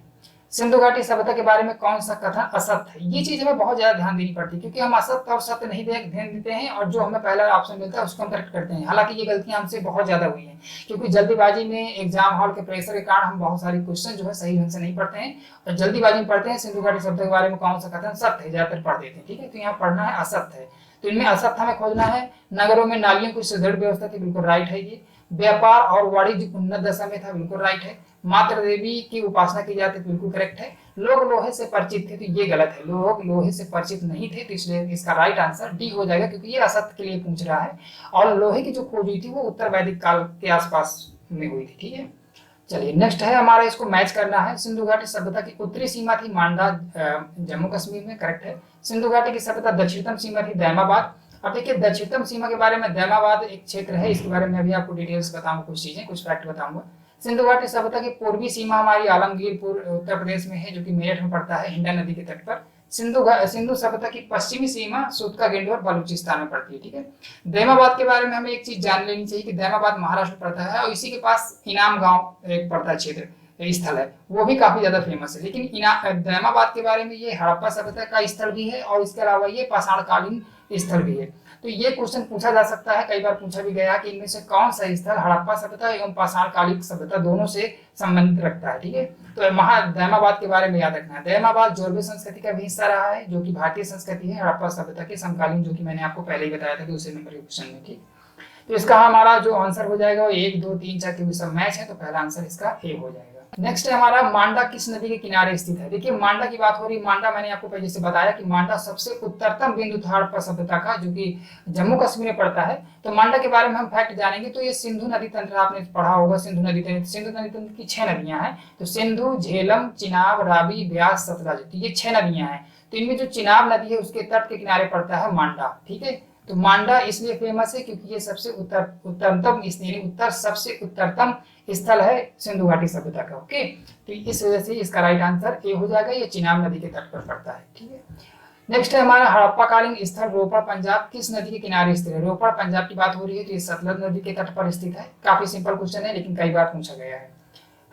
सिंधु घाटी सभ्यता के बारे में कौन सा कथन असत्य है। ये चीज हमें बहुत ज्यादा ध्यान देनी पड़ती है, क्योंकि हम असत्य और सत्य नहीं ध्यान देते हैं, और जो हमें पहला ऑप्शन मिलता है उसको हम करेक्ट करते हैं। हालांकि ये गलतियां हमसे बहुत ज्यादा हुई हैं, क्योंकि जल्दीबाजी में एग्जाम हॉल के प्रेशर के कारण हम बहुत सारे क्वेश्चन जो है सही ढंग से नहीं पढ़ते हैं और जल्दीबाजी में पढ़ते हैं। सिंधु घाटी सभ्यता के बारे में कौन सा कथन सत्य है, ज्यादातर पढ़ देते हैं। ठीक है, तो यहाँ पढ़ना है असत्य है, तो इनमें असत्य हमें खोजना है। नगरों में नालियों की सुदृढ़ व्यवस्था थी, बिल्कुल राइट है ये। व्यापार और वाणिज्य उन्नत दशा में था, बिल्कुल राइट है। मात्र देवी की उपासना की जाती, बिल्कुल करेक्ट है। लोग लोहे से परिचित थे, तो ये गलत है, लोग लोहे से परिचित नहीं थे, तो इसलिए इसका राइट आंसर डी हो जाएगा, क्योंकि ये असत्य के लिए पूछ रहा है। और लोहे की जो खोज हुई थी वो उत्तर वैदिक काल के आसपास में हुई थी। ठीक है, चलिए नेक्स्ट है हमारा, इसको मैच करना है। सिंधु घाटी सभ्यता की उत्तरी सीमा थी मांडा, जम्मू कश्मीर में, करेक्ट है। सिंधु घाटी की सभ्यता दक्षिणतम सीमा थी दैमाबाद। अब देखिए दक्षिणतम सीमा के बारे में, दैमाबाद एक क्षेत्र है, इसके बारे में अभी आपको डिटेल्स बताऊंगा, कुछ चीजें, कुछ फैक्ट बताऊंगा। सिंधु घाटी सभ्यता की पूर्वी सीमा हमारी आलमगीरपुर उत्तर प्रदेश में है, जो कि मेरठ में पड़ता है, हिंडा नदी के तट पर। सिंधु सभ्यता की पश्चिमी सीमा सूतका गेंडोर और बलूचिस्तान में पड़ती है, ठीक है। दैमाबाद के बारे में हमें एक चीज जान लेनी चाहिए कि दैमाबाद महाराष्ट्र में पड़ता है और इसी के पास इनाम गांव एक पड़ता है, क्षेत्र स्थल है, वो भी काफी ज्यादा फेमस है। लेकिन दैमाबाद के बारे में ये हड़प्पा सभ्यता का स्थल भी है और इसके अलावा ये पाषाणकालीन स्थल भी है। तो ये क्वेश्चन पूछा जा सकता है, कई बार पूछा भी गया कि इनमें से कौन सा स्थल हड़प्पा सभ्यता एवं पाषाणकालीन सभ्यता दोनों से संबंधित रखता है, ठीक है। तो दैमाबाद के बारे में याद रखना है। दैमाबाद जोरबे संस्कृति का भी हिस्सा रहा है, जो कि भारतीय संस्कृति है, हड़प्पा सभ्यता के समकालीन, जो कि मैंने आपको पहले ही बताया था कि दूसरे नंबर के क्वेश्चन में, ठीक। तो इसका हमारा जो आंसर हो जाएगा वो 1 2 3 4 के सब मैच है, तो पहला आंसर इसका ए हो जाएगा। नेक्स्ट है हमारा, मांडा किस नदी के किनारे स्थित है। देखिए मांडा की बात हो रही है, मांडा मैंने आपको पहले से बताया कि मांडा सबसे उत्तरतम बिंदु था हड़प्पा सभ्यता का, जो कि जम्मू कश्मीर में पड़ता है। तो मांडा के बारे में हम फैक्ट जानेंगे। तो ये सिंधु नदी तंत्र आपने पढ़ा होगा, सिंधु नदी तंत्र की 6 नदियां हैं। तो सिंधु, झेलम, चिनाब, रावी, ब्यास, सतलज, तो ये 6 नदियां हैं। तो इनमें जो चिनाब नदी है उसके तट के किनारे पड़ता है मांडा, ठीक है। तो मांडा इसलिए फेमस है क्योंकि ये सबसे उत्तर सबसे उत्तरतम स्थल है सिंधु घाटी सभ्यता का, ओके। तो इस वजह से इसका राइट आंसर ए हो जाएगा, ये चिनाब नदी के तट पर पड़ता है, ठीक है। नेक्स्ट है हमारा, हड़प्पा कालीन स्थल रोपड़ पंजाब किस नदी के किनारे स्थित है। रोपड़ पंजाब की बात हो रही है, तो ये सतलज नदी के तट पर स्थित है। काफी सिंपल क्वेश्चन है, लेकिन कई बार पूछा गया है।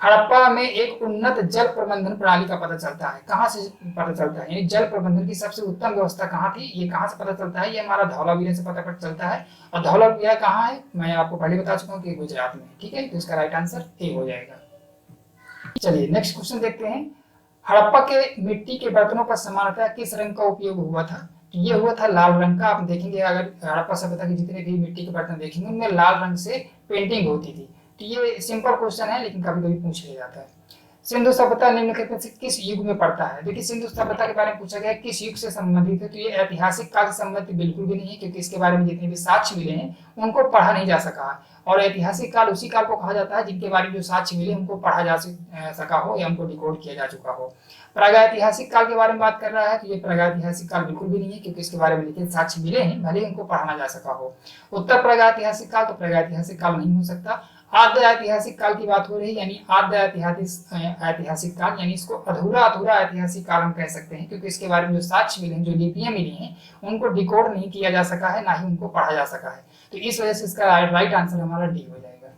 हड़प्पा में एक उन्नत जल प्रबंधन प्रणाली का पता चलता है, कहाँ से पता चलता है, यानी जल प्रबंधन की सबसे उत्तम व्यवस्था कहाँ थी, ये कहाँ से पता चलता है, ये हमारा धौलावीरा से पता चलता है। और धौलावीरा कहाँ है, मैं आपको पहले बता चुका हूँ कि गुजरात में, ठीक है। तो इसका राइट आंसर ए हो जाएगा। चलिए नेक्स्ट क्वेश्चन देखते हैं। हड़प्पा के मिट्टी के बर्तनों पर सामान्यतः किस रंग का उपयोग हुआ था। तो ये हुआ था लाल रंग का। आप देखेंगे अगर हड़प्पा सभ्यता के जितने भी मिट्टी के बर्तन देखेंगे उनमें लाल रंग से पेंटिंग होती थी। तो ये सिंपल क्वेश्चन है, लेकिन कभी कभी पूछ लिया जाता है। सिंधु सभ्यता निम्नलिखित में से किस युग में पड़ता है। देखिए सिंधु सभ्यता के बारे में पूछा गया किस युग से संबंधित है, तो ये ऐतिहासिक काल से संबंधित बिल्कुल भी नहीं है, क्योंकि इसके बारे में जितने भी साक्ष्य मिले हैं उनको पढ़ा नहीं जा सका। और ऐतिहासिक काल उसी काल को कहा जाता है जिनके बारे में जो साक्ष्य मिले उनको पढ़ा जा सका हो या उनको डिकोड किया जा चुका हो। प्रागैतिहासिक काल के बारे में बात कर रहा है, तो ये प्रागैतिहासिक काल बिल्कुल भी नहीं है, क्योंकि इसके बारे में लिखित साक्ष्य मिले हैं, भले उनको पढ़ाना जा सका हो। उत्तर प्रागैतिहासिक काल, तो प्रागैतिहासिक काल नहीं हो सकता। आद्य ऐतिहासिक काल की बात हो रही है, यानी आद्य ऐतिहासिक काल, यानी इसको अधूरा ऐतिहासिक काल हम कह सकते हैं, क्योंकि इसके बारे में जो साक्ष्य मिले हैं, जो लिपियां मिली हैं, उनको डिकोड नहीं किया जा सका है, ना ही उनको पढ़ा जा सका है। तो इस वजह से इसका राइट आंसर हमारा डी हो जाएगा।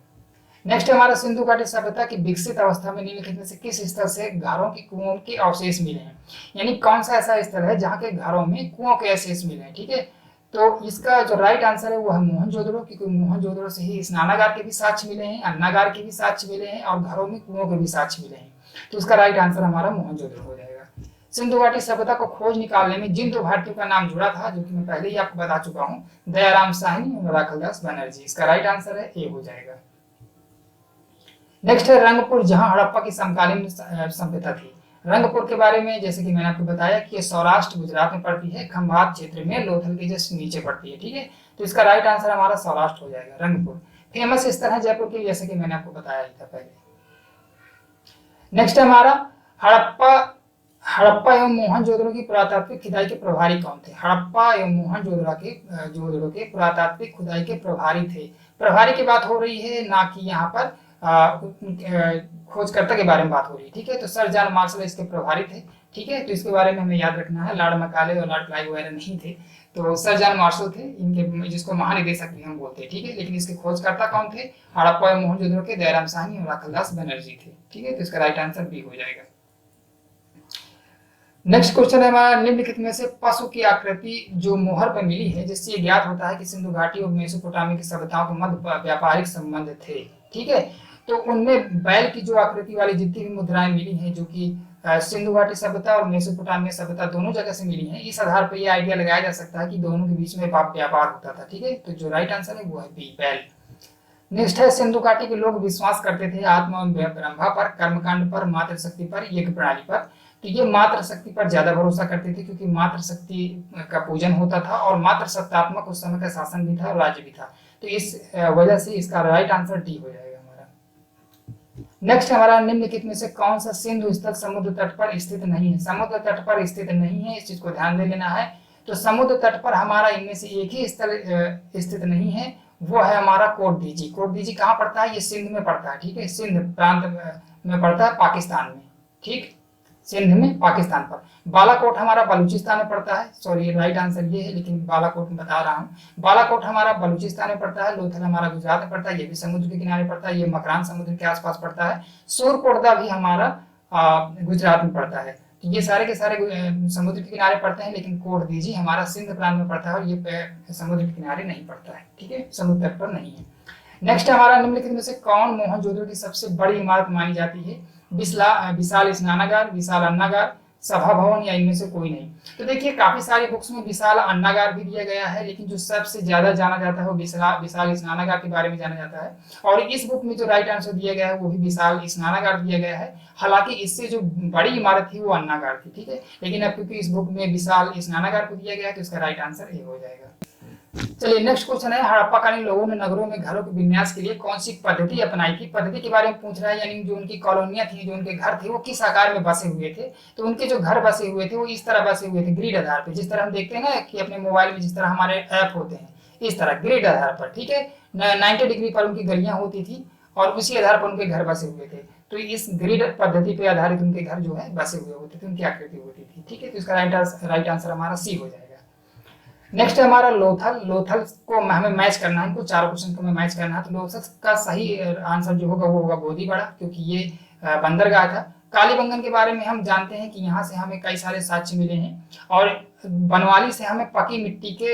नेक्स्ट हमारा, सिंधु घाटी सभ्यता की विकसित अवस्था में निम्नलिखित में से किस स्थल से घरों की कुओं के अवशेष मिले हैं, यानी कौन सा ऐसा स्थल है जहाँ के घरों में कुओं के अवशेष मिले हैं, ठीक है। तो इसका जो राइट आंसर है वो है मोहनजोदड़ो, क्योंकि मोहनजोदड़ो से ही स्नानागार के भी साक्ष्य मिले हैं, अन्नागार के भी साक्ष्य मिले हैं और घरों में कुओं के भी साक्ष्य मिले हैं। तो इसका राइट आंसर हमारा मोहनजोदड़ो हो जाएगा। सिंधु घाटी सभ्यता को खोज निकालने में जिन 2 भारतीयों का नाम जुड़ा था, जो कि मैं पहले ही आपको बता चुका हूँ, दयाराम साहनी और राखलदास बनर्जी, इसका राइट आंसर है ए हो जाएगा। नेक्स्ट है रंगपुर, जहां हड़प्पा की समकालीन सभ्यता थी। रंगपुर के बारे में जैसे कि मैंने आपको बताया कि ये सौराष्ट्र गुजरात में पड़ती है, खंभात क्षेत्र में लोथल के जस्ट नीचे पड़ती है, ठीक है। तो इसका राइट आंसर हमारा सौराष्ट्र हो जाएगा। रंगपुर फेमस स्थल है जयपुर के, जैसे कि मैंने आपको बताया था पहले। नेक्स्ट हमारा, हड़प्पा एवं मोहनजोदड़ो की पुरातात्विक खुदाई के प्रभारी कौन थे। हड़प्पा एवं मोहनजोदड़ो के पुरातात्विक खुदाई के प्रभारी थे। प्रभारी की बात हो रही है, ना कि यहाँ पर खोजकर्ता के बारे में बात हो रही है, ठीक है। तो सर जॉन मार्शल इसके प्रभारी थे, ठीक है। तो इसके बारे में हमें याद रखना है, लॉर्ड मैकाले और लॉर्ड क्लाइव वगैरह नहीं थे, तो सर जॉन मार्शल थे इनके, जिसको महानिदेशक भी हम बोलते हैं, ठीक है। लेकिन इसके खोजकर्ता कौन थे, हड़प्पा एवं मोहनजोदड़ो के दयाराम साहनी और राखलदास बनर्जी थे, ठीक है। तो इसका राइट आंसर बी हो जाएगा। नेक्स्ट क्वेश्चन है हमारा, निम्नलिखित में से पशु की आकृति जो मोहर पर मिली है, जिससे ये ज्ञात होता है कि सिंधु घाटी और मेसोपोटामिया की सभ्यताओं के मध्य व्यापारिक संबंध थे, ठीक है। तो उनमें बैल की जो आकृति वाली जितनी भी मुद्राएं मिली हैं, जो कि सिंधु घाटी सभ्यता और मेसोपोटामिया सभ्यता दोनों जगह से मिली हैं, इस आधार पर यह आइडिया लगाया जा सकता है कि दोनों के बीच में व्यापार होता था, ठीक है। तो जो राइट आंसर है वो है बी, बैल। नेक्स्ट है, सिंधु घाटी के लोग विश्वास करते थे आत्मा एवं ब्रह्मा पर, कर्मकांड पर, मातृशक्ति पर, यज्ञ प्रणाली पर। तो ये मातृशक्ति पर ज्यादा भरोसा करते थे, क्योंकि मातृशक्ति का पूजन होता था और मातृ सत्तात्मक उस समय का शासन भी था और राज्य भी था। तो इस वजह से इसका राइट आंसर डी हो जाएगा हमारा। नेक्स्ट हमारा निम्नलिखित में से कौन सा सिंधु स्थल समुद्र तट पर स्थित नहीं है? समुद्र तट पर स्थित नहीं है, इस चीज को ध्यान दे लेना है। तो समुद्र तट पर हमारा इनमें से एक ही स्थल स्थित नहीं है, वो है हमारा कोट दीजी। कोट दीजी कहाँ पड़ता है? ये सिंध में पड़ता है, ठीक है, सिंध प्रांत में पड़ता है, पाकिस्तान में, ठीक, सिंध में पाकिस्तान पर। बालाकोट हमारा बलूचिस्तान में पड़ता है, सॉरी राइट आंसर ये है, लेकिन बालाकोट में बता रहा हूँ। बालाकोट हमारा बलूचिस्तान में पड़ता है। लोथल हमारा गुजरात में पड़ता है, ये भी समुद्र के किनारे पड़ता है, ये मकरान समुद्र के आसपास पड़ता है। सूरकोटदा भी हमारा गुजरात में पड़ता है। तो ये सारे के सारे समुद्र के किनारे पड़ते हैं, लेकिन कोट दीजिए हमारा सिंध प्रांत में पड़ता है और ये समुद्र के किनारे नहीं पड़ता है, ठीक है, समुद्र तट पर नहीं है। नेक्स्ट हमारा निम्नलिखित में से कौन मोहनजोदड़ो की सबसे बड़ी इमारत मानी जाती है? विशाल स्नानागार, विशाल अन्नागार, सभा भवन या इनमें से कोई नहीं। तो देखिए काफी सारी बुक्स में विशाल अन्नागार भी दिया गया है, लेकिन जो सबसे ज्यादा जाना जाता है वो विशाल स्नानागार के बारे में जाना जाता है। और इस बुक में जो राइट आंसर दिया गया है वो भी विशाल स्नानागार दिया गया है। हालांकि इससे जो बड़ी इमारत थी वो अन्नागार थी, ठीक है, लेकिन अब क्योंकि इस बुक में विशाल स्नानागार को दिया गया है तो इसका राइट आंसर ए हो जाएगा। चलिए नेक्स्ट क्वेश्चन है, हड़प्पाकालीन लोगों ने नगरों में घरों के विन्यास के लिए कौन सी पद्धति अपनाई थी? पद्धति के बारे में पूछ रहा है, यानी जो उनकी कॉलोनियां थी, जो उनके घर थे, वो किस आकार में बसे हुए थे? तो उनके जो घर बसे हुए थे वो इस तरह बसे हुए थे, ग्रिड आधार पर, जिस तरह हम देखते हैं ना कि अपने मोबाइल में जिस तरह हमारे ऐप होते हैं, इस तरह ग्रिड आधार पर, ठीक है, 90 डिग्री पर उनकी गलियां होती थी और उसी आधार पर उनके घर बसे हुए थे। तो इस ग्रिड पद्धति पे आधारित उनके घर जो है बसे हुए होते थे, उनकी आकृति होती थी, ठीक है, तो इसका राइट आंसर हमारा सी हो जाएगा। नेक्स्ट हमारा लोथल। लोथल को हमें मैच करना है, इनको चारों क्वेश्चन को हमें मैच करना है। तो लोथल का सही आंसर जो होगा वो होगा गोदीवाड़ा, क्योंकि ये बंदरगाह था। कालीबंगन के बारे में हम जानते हैं कि यहाँ से हमें कई सारे साक्ष्य मिले हैं और बनवाली से हमें पकी मिट्टी के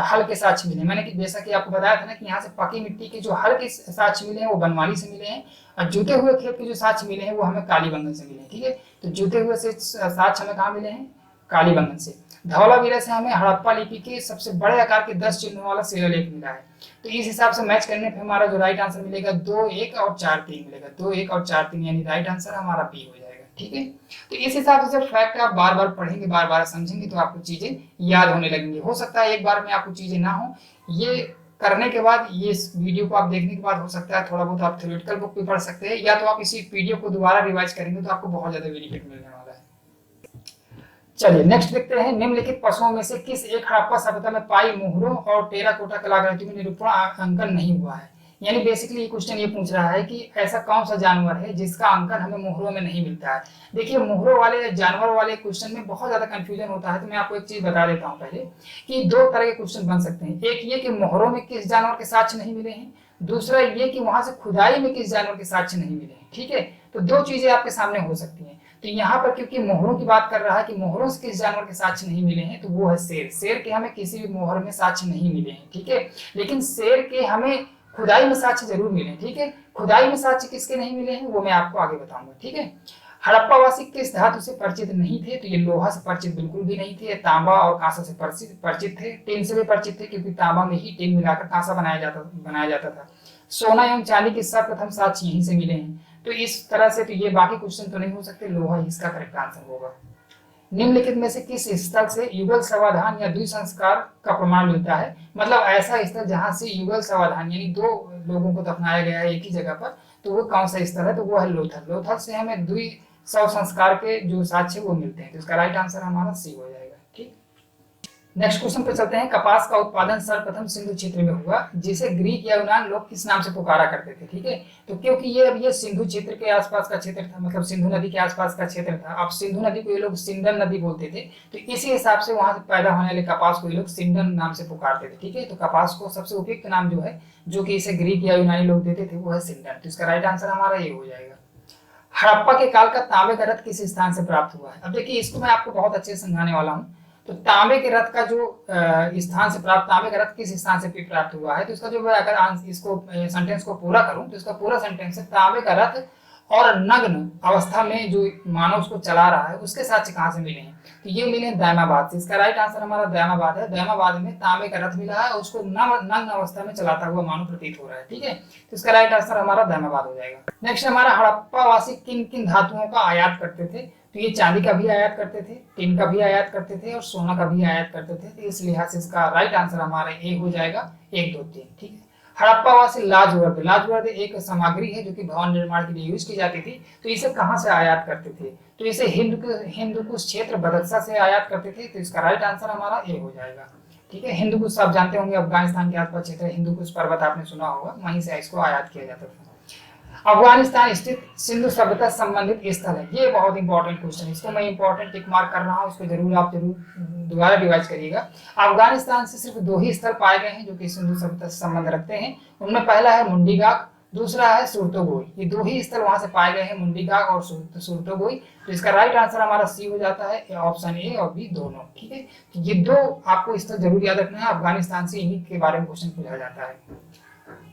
हल के साक्ष्य मिले। मैंने जैसा कि आपको बताया था ना कि यहाँ से पकी मिट्टी के जो हल के साक्ष्य मिले हैं वो बनवाली से मिले हैं, और जूते हुए खेत के जो साक्ष्य मिले हैं वो हमें कालीबंगन से मिले हैं, ठीक है। तो जूते हुए से साक्ष्य हमें कहाँ मिले हैं? कालीबंगन से। धौलावीरा से हमें हड़प्पा लिपि के सबसे बड़े आकार के 10 चिन्हों वाला शिलालेख मिला है। तो इस हिसाब से मैच करने पे हमारा जो राइट आंसर मिलेगा 2, 1 और 4, 3 मिलेगा, 2, 1 और 4, 3, यानी राइट आंसर हमारा बी हो जाएगा, ठीक है। तो इस हिसाब से फैक्ट आप बार बार पढ़ेंगे, बार बार समझेंगे तो आपको चीजें याद होने लगेंगी। हो सकता है एक बार में आपको चीजें ना हो, ये करने के बाद, ये इस वीडियो को आप देखने के बाद हो सकता है थोड़ा बहुत आप थ्योरेटिकल बुक भी पढ़ सकते हैं, या तो आप इसी पीडीएफ को दोबारा रिवाइज करेंगे तो आपको बहुत ज्यादा बेनिफिट मिलने वाला है। चलिए नेक्स्ट देखते हैं, निम्नलिखित पशुओं में से किस एक हड़प्पा सभ्यता में पाई मोहरों और टेराकोटा कलाकृति में निरूपण अंकन नहीं हुआ है? यानी बेसिकली ये क्वेश्चन ये पूछ रहा है कि ऐसा कौन सा जानवर है जिसका अंकन हमें मोहरों में नहीं मिलता है। देखिए मोहरों वाले जानवर वाले क्वेश्चन में बहुत ज्यादा कंफ्यूजन होता है, तो मैं आपको एक चीज बता देता हूँ पहले कि 2 तरह के क्वेश्चन बन सकते हैं। एक ये कि मोहरों में किस जानवर के साक्ष्य नहीं मिले हैं, दूसरा ये कि वहां से खुदाई में किस जानवर के साक्ष्य नहीं मिले हैं, ठीक है। तो 2 चीजें आपके सामने हो सकती हैं। तो यहाँ पर क्योंकि मोहरों की बात कर रहा है कि मोहरों से किस जानवर के साक्ष्य नहीं मिले हैं, तो वो है शेर। शेर के हमें किसी भी मोहर में साक्ष्य नहीं मिले हैं, ठीक है, लेकिन शेर के हमें खुदाई में साक्ष्य जरूर मिले, ठीक है। खुदाई में साक्ष्य किसके नहीं मिले हैं वो मैं आपको आगे बताऊंगा, ठीक है। हड़प्पावासी किस धातु से परिचित नहीं थे? तो ये लोहा से परिचित बिल्कुल भी नहीं थे, तांबा और कांसा से परिचित थे, टिन से भी परिचित थे, क्योंकि तांबा में ही टिन मिलाकर कांसा बनाया जाता था। सोना एवं चांदी के सर्वप्रथम साक्ष्य यहीं से मिले हैं। तो इस तरह से तो ये बाकी क्वेश्चन तो नहीं हो सकते, लोहा इसका करेक्ट आंसर होगा। निम्नलिखित में से किस स्थल से युगल समाधान या द्विसंस्कार का प्रमाण मिलता है? मतलब ऐसा स्थल जहां से युगल समाधान यानी 2 लोगों को दफनाया गया है एक ही जगह पर, तो वो कौन सा स्थल है? तो वो है लोथल। लोथल से हमें द्विसव संस्कार के जो साक्ष्य वो मिलते हैं, तो इसका राइट आंसर हमारा सी हो जाएगा, ठीक। नेक्स्ट क्वेश्चन पे चलते हैं, कपास का उत्पादन सर्वप्रथम सिंधु क्षेत्र में हुआ, जिसे ग्रीक या यूनान लोग किस नाम से पुकारा करते थे, ठीक है। तो क्योंकि ये सिंधु क्षेत्र के आसपास का क्षेत्र था, मतलब सिंधु नदी के आसपास का क्षेत्र था। अब सिंधु नदी को ये लोग सिंडन नदी बोलते थे, तो इसी हिसाब से वहां से पैदा होने वाले कपास को ये लोग सिंडन नाम से पुकारते थे, ठीक है। तो कपास को सबसे उपयुक्त नाम जो है, जो कि इसे ग्रीक या यूनानी लोग देते थे, वो है सिंडन। तो इसका राइट आंसर हमारा ये हो जाएगा। हड़प्पा के काल का तांबे का रथ किस स्थान से प्राप्त हुआ है? अब देखिए इसको मैं आपको बहुत अच्छे से समझाने वाला हूँ। तो तांबे के रथ का जो स्थान से प्राप्त, तांबे का रथ किस स्थान से प्राप्त हुआ है? तो इसका जो अगर इसको सेंटेंस को पूरा करूं तो इसका पूरा सेंटेंस है, तांबे का रथ और नग्न अवस्था में जो मानव उसको चला रहा है उसके साक्ष्य कहाँ से मिले हैं? तो ये मिले दैमाबाद से। इसका राइट आंसर हमारा दैमाबाद है। दैमाबाद में तांबे का रथ मिला है और उसको नग्न अवस्था में चलाता हुआ मानव प्रतीत हो रहा है, ठीक है। तो इसका राइट आंसर हमारा दैमाबाद हो जाएगा। नेक्स्ट हमारा, हड़प्पावासी किन किन धातुओं का आयात करते थे? तो ये चांदी का भी आयात करते थे, टिन का भी आयात करते थे और सोना का भी आयात करते थे। तो इस लिहाज से इसका राइट आंसर हमारा ए हो जाएगा, 1, 2, 3, ठीक है। हड़प्पावासी लाजवर्द, लाजवर्द एक सामग्री है जो कि भवन निर्माण के लिए यूज की जाती थी। तो इसे कहाँ से आयात करते थे? तो इसे हिंदू कुश क्षेत्र बदख्शा से आयात करते थे। तो इसका राइट आंसर हमारा ए हो जाएगा। ठीक है, हिंदू कुश आप जानते होंगे, अफगानिस्तान के आसपास क्षेत्र हिंदू कुश पर्वत आपने सुना होगा, वहीं से इसको आयात किया जाता था। अफगानिस्तान स्थित सिंधु सभ्यता संबंधित स्थल है, ये बहुत इंपॉर्टेंट क्वेश्चन है, इसको मैं इंपॉर्टेंट टिक मार्क कर रहा हूँ, इसको जरूर दोबारा रिवाइज करिएगा। अफगानिस्तान से सिर्फ 2 ही स्थल पाए गए हैं जो कि सिंधु सभ्यता से संबंध रखते हैं। उनमें पहला है मुंडीगाक, दूसरा है सुरतोगोई। ये 2 ही स्थल वहां से पाए गए हैं, मुंडीगाक और सुरतोगोई। तो इसका राइट आंसर हमारा सी हो जाता है, ऑप्शन ए और बी दोनों। ठीक है, तो ये 2 आपको स्थल जरूर याद रखना है, अफगानिस्तान से इन्हीं के बारे में क्वेश्चन पूछा जाता है।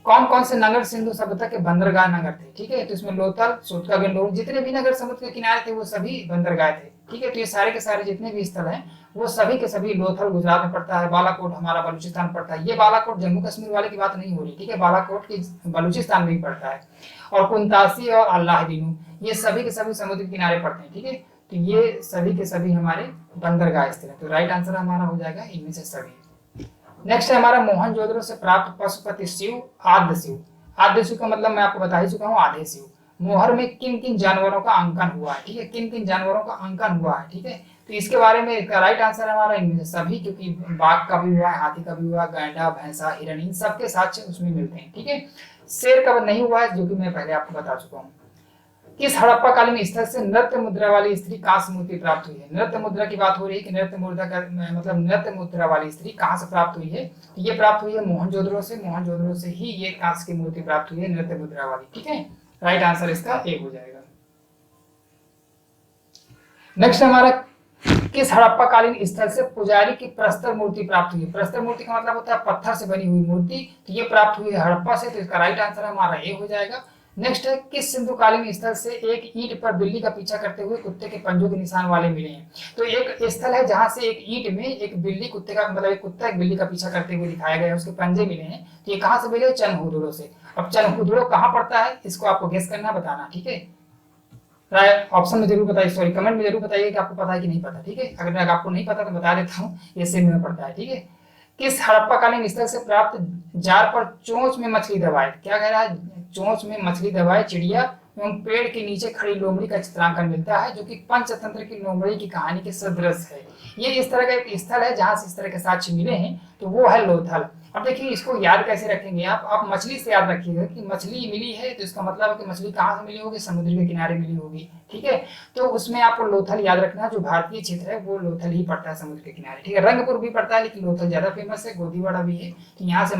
कौन कौन से नगर सिंधु सभ्यता के बंदरगाह नगर थे? ठीक है, तो इसमें लोथल, सोटका, गंडोर, जितने भी नगर समुद्र के किनारे थे वो सभी बंदरगाह थे। ठीक है, तो ये सारे के सारे जितने भी स्थल हैं वो सभी के सभी, लोथल गुजरात में पड़ता है, बालाकोट हमारा बलूचिस्तान पड़ता है। ये बालाकोट जम्मू कश्मीर वाले की बात नहीं हो रही, ठीक है, बालाकोट की बलूचिस्तान में भी पड़ता है। और कुंतासी और अल्लाहदीनू ये सभी के सभी समुद्र किनारे पड़ते हैं। ठीक है, तो ये सभी के सभी हमारे बंदरगाह स्थल है। तो राइट आंसर हमारा हो जाएगा इनमें से सभी। नेक्स्ट है हमारा मोहनजोदड़ो से प्राप्त पशुपति शिव, आद्य शिव। आद्य शिव का मतलब मैं आपको बता ही चुका हूँ, आधे शिव। मोहर में किन किन जानवरों का अंकन हुआ है? ठीक है, किन किन जानवरों का अंकन हुआ है? ठीक है, तो इसके बारे में इसका राइट आंसर हमारा इनमें से सभी, क्योंकि बाघ का भी हुआ है, हाथी का भी हुआ है, गैंडा, भैंसा, हिरण, इन सबके साक्ष्य उसमें मिलते हैं। ठीक है, शेर का नहीं हुआ है, जो कि मैं पहले आपको बता चुका हूँ। किस हड़प्पाकालीन स्थल से नृत्य मुद्रा वाली स्त्री कांस्य मूर्ति प्राप्त हुई है? नृत्य मुद्रा की बात हो रही है कि नृत्य मुद्रा का मतलब नृत्य मुद्रा वाली स्त्री कहां से प्राप्त हुई है? तो ये प्राप्त हुई है मोहनजोदड़ो से। मोहनजोदड़ो से ही ये कांस्य की मूर्ति प्राप्त हुई है, नृत्य मुद्रा वाली। ठीक है, राइट आंसर इसका ए हो जाएगा। नेक्स्ट हमारा, किस हड़प्पाकालीन स्थल से पुजारी की प्रस्तर मूर्ति प्राप्त हुई है? प्रस्तर मूर्ति का मतलब होता है पत्थर से बनी हुई मूर्ति, तो ये प्राप्त हुई है हड़प्पा से। तो इसका राइट आंसर हमारा ए हो जाएगा। नेक्स्ट है, किस सिंधुकालीन स्थल से एक ईंट पर बिल्ली का पीछा करते हुए कुत्ते के पंजों के निशान वाले मिले हैं? तो एक स्थल है जहां से एक ईंट में एक बिल्ली कुत्ते का मतलब एक कुत्ता एक बिल्ली का पीछा करते हुए दिखाया गया है, उसके पंजे मिले हैं। तो ये कहां से मिले? चनहुदड़ो से। अब चनहुदड़ो कहां पड़ता है इसको आपको गेस करना, बताना। ठीक है, ऑप्शन में जरूर बताइए, सॉरी कमेंट में जरूर बताइए कि आपको पता है कि नहीं पता। ठीक है, अगर आपको नहीं पता तो बता देता हूँ, ये सेम में पड़ता है। ठीक है, किस हड़प्पाकालीन स्थल से प्राप्त जार पर चोंच में मछली दबाए? क्या कह रहा है? चोंच में मछली दबाए चिड़िया एवं पेड़ के नीचे खड़ी लोमड़ी का चित्रांकन मिलता है, जो कि पंचतंत्र की लोमड़ी की कहानी के सदृश है। ये इस तरह का एक स्थल है जहां से इस तरह के साक्ष्य मिले हैं, तो वो है लोथल। अब देखिए इसको याद कैसे रखेंगे आप मछली से याद रखिएगा कि मछली मिली है, तो इसका मतलब है कि मछली कहाँ से मिली होगी? समुद्र के किनारे मिली होगी। ठीक है, तो उसमें आपको लोथल याद रखना, जो भारतीय क्षेत्र है वो लोथल ही पड़ता है समुद्र के किनारे। ठीक है, रंगपुर भी पड़ता है लेकिन लोथल ज्यादा फेमस है, गोदीवाड़ा भी है। तो यहाँ से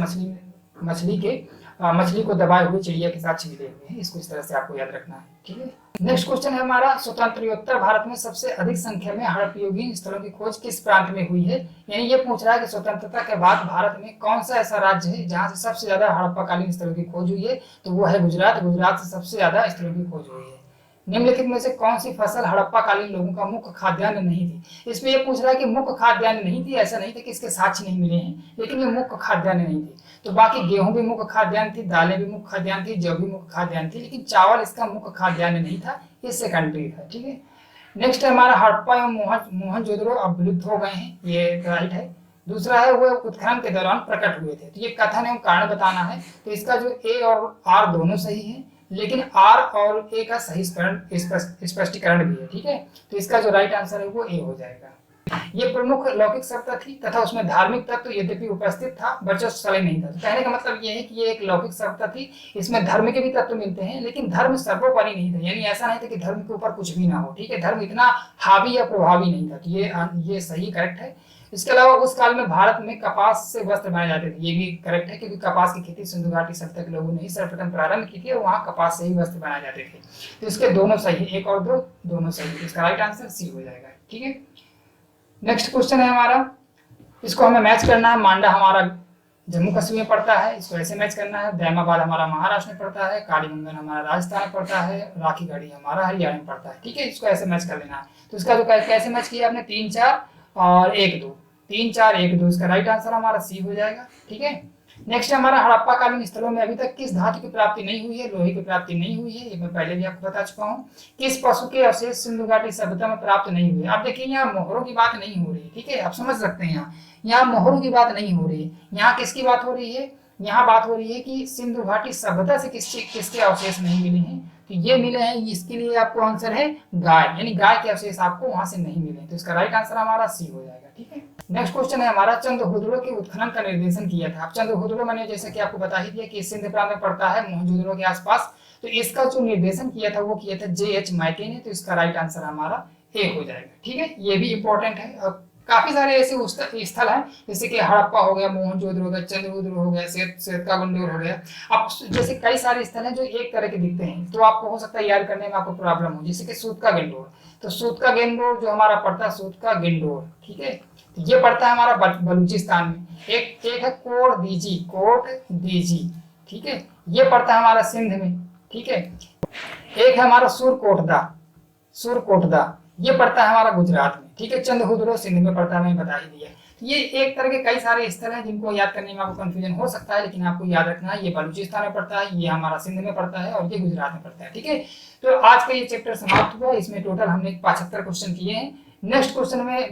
मछली को दबाए हुए चिड़िया के साथ मिले हुए हैं, इसको इस तरह से आपको याद रखना है। ठीक है, नेक्स्ट क्वेश्चन है हमारा, स्वतंत्रोत्तर भारत में सबसे अधिक संख्या में हड़प्पयोगी स्थलों की खोज किस प्रांत में हुई है? यानी ये पूछ रहा है कि स्वतंत्रता के बाद भारत में कौन सा ऐसा राज्य है जहां से सबसे ज्यादा हड़प्पाकालीन स्थलों की खोज हुई है? तो वो है गुजरात। गुजरात से सबसे ज्यादा स्थलों की खोज हुई है। निम्नलिखित में से कौन सी फसल हड़प्पाकालीन लोगों का मुख्य खाद्यान्न नहीं थी? इसमें यह पूछ रहा है कि मुख्य खाद्यान्न नहीं थी, ऐसा नहीं था कि इसके साक्ष्य नहीं मिले हैं, लेकिन ये मुख्य खाद्यान्न नहीं थी। तो बाकी गेहूं भी मुख्य खाद्यान्न थी, दालें भी मुख्य खाद्यान्न थी, जौ भी मुख्य खाद्यान्न थी, लेकिन चावल इसका मुख्य खाद्यान्न नहीं था, ये सेकेंडरी था। ठीक है, नेक्स्ट है हमारा, हड़प्पा एवं मोहनजोदड़ो अब विलुप्त हो गए हैं, ये राइट है। दूसरा है वो उत्खनन के दौरान प्रकट हुए थे। तो ये कथन एवं कारण बताना है। तो इसका जो ए और आर दोनों सही है, लेकिन आर और ए का सही स्पष्टीकरण भी है। ठीक है, तो इसका जो राइट आंसर है वो ए हो जाएगा। ये प्रमुख लौकिक सत्ता थी तथा उसमें धार्मिक तत्व यद्यपि उपस्थित था, वर्चस्वशाली नहीं था। तो कहने का मतलब ये है कि ये एक लौकिक सत्ता थी, इसमें धर्म के भी तत्व मिलते हैं, लेकिन धर्म सर्वोपरि नहीं था। यानी ऐसा नहीं था कि धर्म के ऊपर कुछ भी ना हो। ठीक है, धर्म इतना हावी या प्रभावी नहीं था। तो ये सही करेक्ट है। इसके अलावा उस काल में भारत में कपास से वस्त्र बनाए जाते थे, ये भी करेक्ट है, क्योंकि कपास की खेती सिंधु घाटी सभ्यता के लोगों ने ही सर्वप्रथम प्रारंभ की थी और वहाँ कपास से ही वस्त्र बनाए जाते थे। तो इसके दोनों सही है, एक और दो दोनों सही है। इसका राइट आंसर सी हो जाएगा। ठीक है, नेक्स्ट क्वेश्चन है हमारा, इसको हमें मैच करना है। मांडा हमारा जम्मू कश्मीर में पड़ता है, इसको ऐसे मैच करना है। दैमाबाद हमारा महाराष्ट्र में पड़ता है, कालीबंगन हमारा राजस्थान में पड़ता है, राखीगढ़ी हमारा हरियाणा में पड़ता है। ठीक है, इसको ऐसे मैच कर लेना है। तो इसका जो कैसे मैच किया आपने, 3 4 और 1 2, 3 4 1 2, इसका राइट आंसर हमारा सी हो जाएगा। ठीक है, नेक्स्ट हमारा, हड़प्पाकालीन स्थलों में अभी तक किस धातु की प्राप्ति नहीं हुई है? लोहे की प्राप्ति नहीं हुई है, ये मैं पहले भी आपको बता चुका हूँ। किस पशु के अवशेष सिंधु घाटी सभ्यता में प्राप्त नहीं हुए? आप देखिए यहाँ मोहरों की बात नहीं हो रही है। ठीक है, आप समझ सकते हैं, यहाँ मोहरों की बात नहीं हो रही है। यहाँ किसकी बात हो रही है? यहाँ बात हो रही है कि सिंधु घाटी सभ्यता से किसके अवशेष नहीं मिले हैं, तो ये मिले हैं, इसके लिए आपको आंसर है गाय, यानी गाय के अवशेष आपको वहां से नहीं मिले, तो इसका राइट आंसर हमारा सी हो जाएगा। ठीक है, नेक्स्ट क्वेश्चन है हमारा, चंद्रहुदड़ो के उत्खनन का निर्देशन किया था। अब चंद्रहुदड़ो मैंने जैसे कि आपको बता ही दिया कि सिंध प्रांत में पड़ता है, मोहनजोदड़ो के आसपास, तो इसका जो निर्देशन किया था वो किया था जे.एच. माइके ने, तो इसका राइट आंसर हमारा ए हो जाएगा। ठीक है, ये भी इंपॉर्टेंट है। काफी सारे ऐसे स्थल हैं जैसे कि हड़प्पा हो गया, मोहनजोदड़ो हो गया, चंद्रहुदड़ो हो गया, श्वेतका गुंडोर हो गया। अब जैसे कई सारे स्थल हैं जो एक तरह के दिखते हैं, तो आपको हो सकता है याद करने में आपको प्रॉब्लम हो, जैसे कि सूतका गेंडोर, तो सूतका गेंडोर जो हमारा पड़ता है सूतका गेंडोर, ठीक है, तो ये पड़ता है हमारा बलूचिस्तान में। एक है कोट दीजी, ठीक है, ये पड़ता है हमारा सिंध में। ठीक है, एक है हमारा सुरकोटदा, ये पड़ता है हमारा गुजरात में। ठीक है, चंद्रहुदड़ो सिंध में पड़ता है, मैंने बता ही दिया। तो ये एक तरह के कई सारे स्थल हैं जिनको याद करने में आपको कंफ्यूजन हो सकता है, लेकिन आपको याद रखना है ये बलूचिस्तान में पड़ता है, ये हमारा सिंध में पड़ता है और ये गुजरात में पड़ता है। ठीक है, तो आज का ये चैप्टर समाप्त हुआ। इसमें टोटल हमने 75 क्वेश्चन किए हैं। नेक्स्ट क्वेश्चन में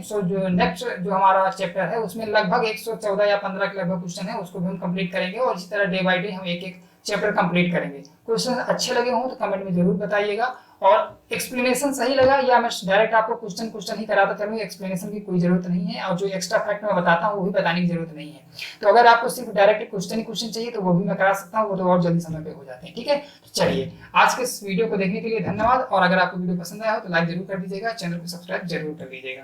नेक्स्ट जो हमारा चैप्टर है उसमें लगभग 114 या 15 के लगभग क्वेश्चन है, उसको भी हम कंप्लीट करेंगे और इसी तरह डे बाय डे हम एक एक चैप्टर कंप्लीट करेंगे। क्वेश्चन अच्छे लगे हों तो कमेंट में जरूर बताइएगा, और एक्सप्लेनेशन सही लगा या मैं डायरेक्ट आपको क्वेश्चन ही कराता चलूँ, एक्सप्लेनेशन की कोई जरूरत नहीं है, और जो एक्स्ट्रा फैक्ट मैं बताता हूँ वो भी बताने की जरूरत नहीं है। तो अगर आपको सिर्फ डायरेक्ट क्वेश्चन चाहिए तो वो भी मैं करा सकता हूँ, वो तो और जल्दी समय पे हो जाते हैं। ठीक है, तो चलिए आज के इस वीडियो को देखने के लिए धन्यवाद, और अगर आपको वीडियो पसंद आया हो तो लाइक जरूर कर दीजिएगा, चैनल को सब्सक्राइब जरूर कर दीजिएगा।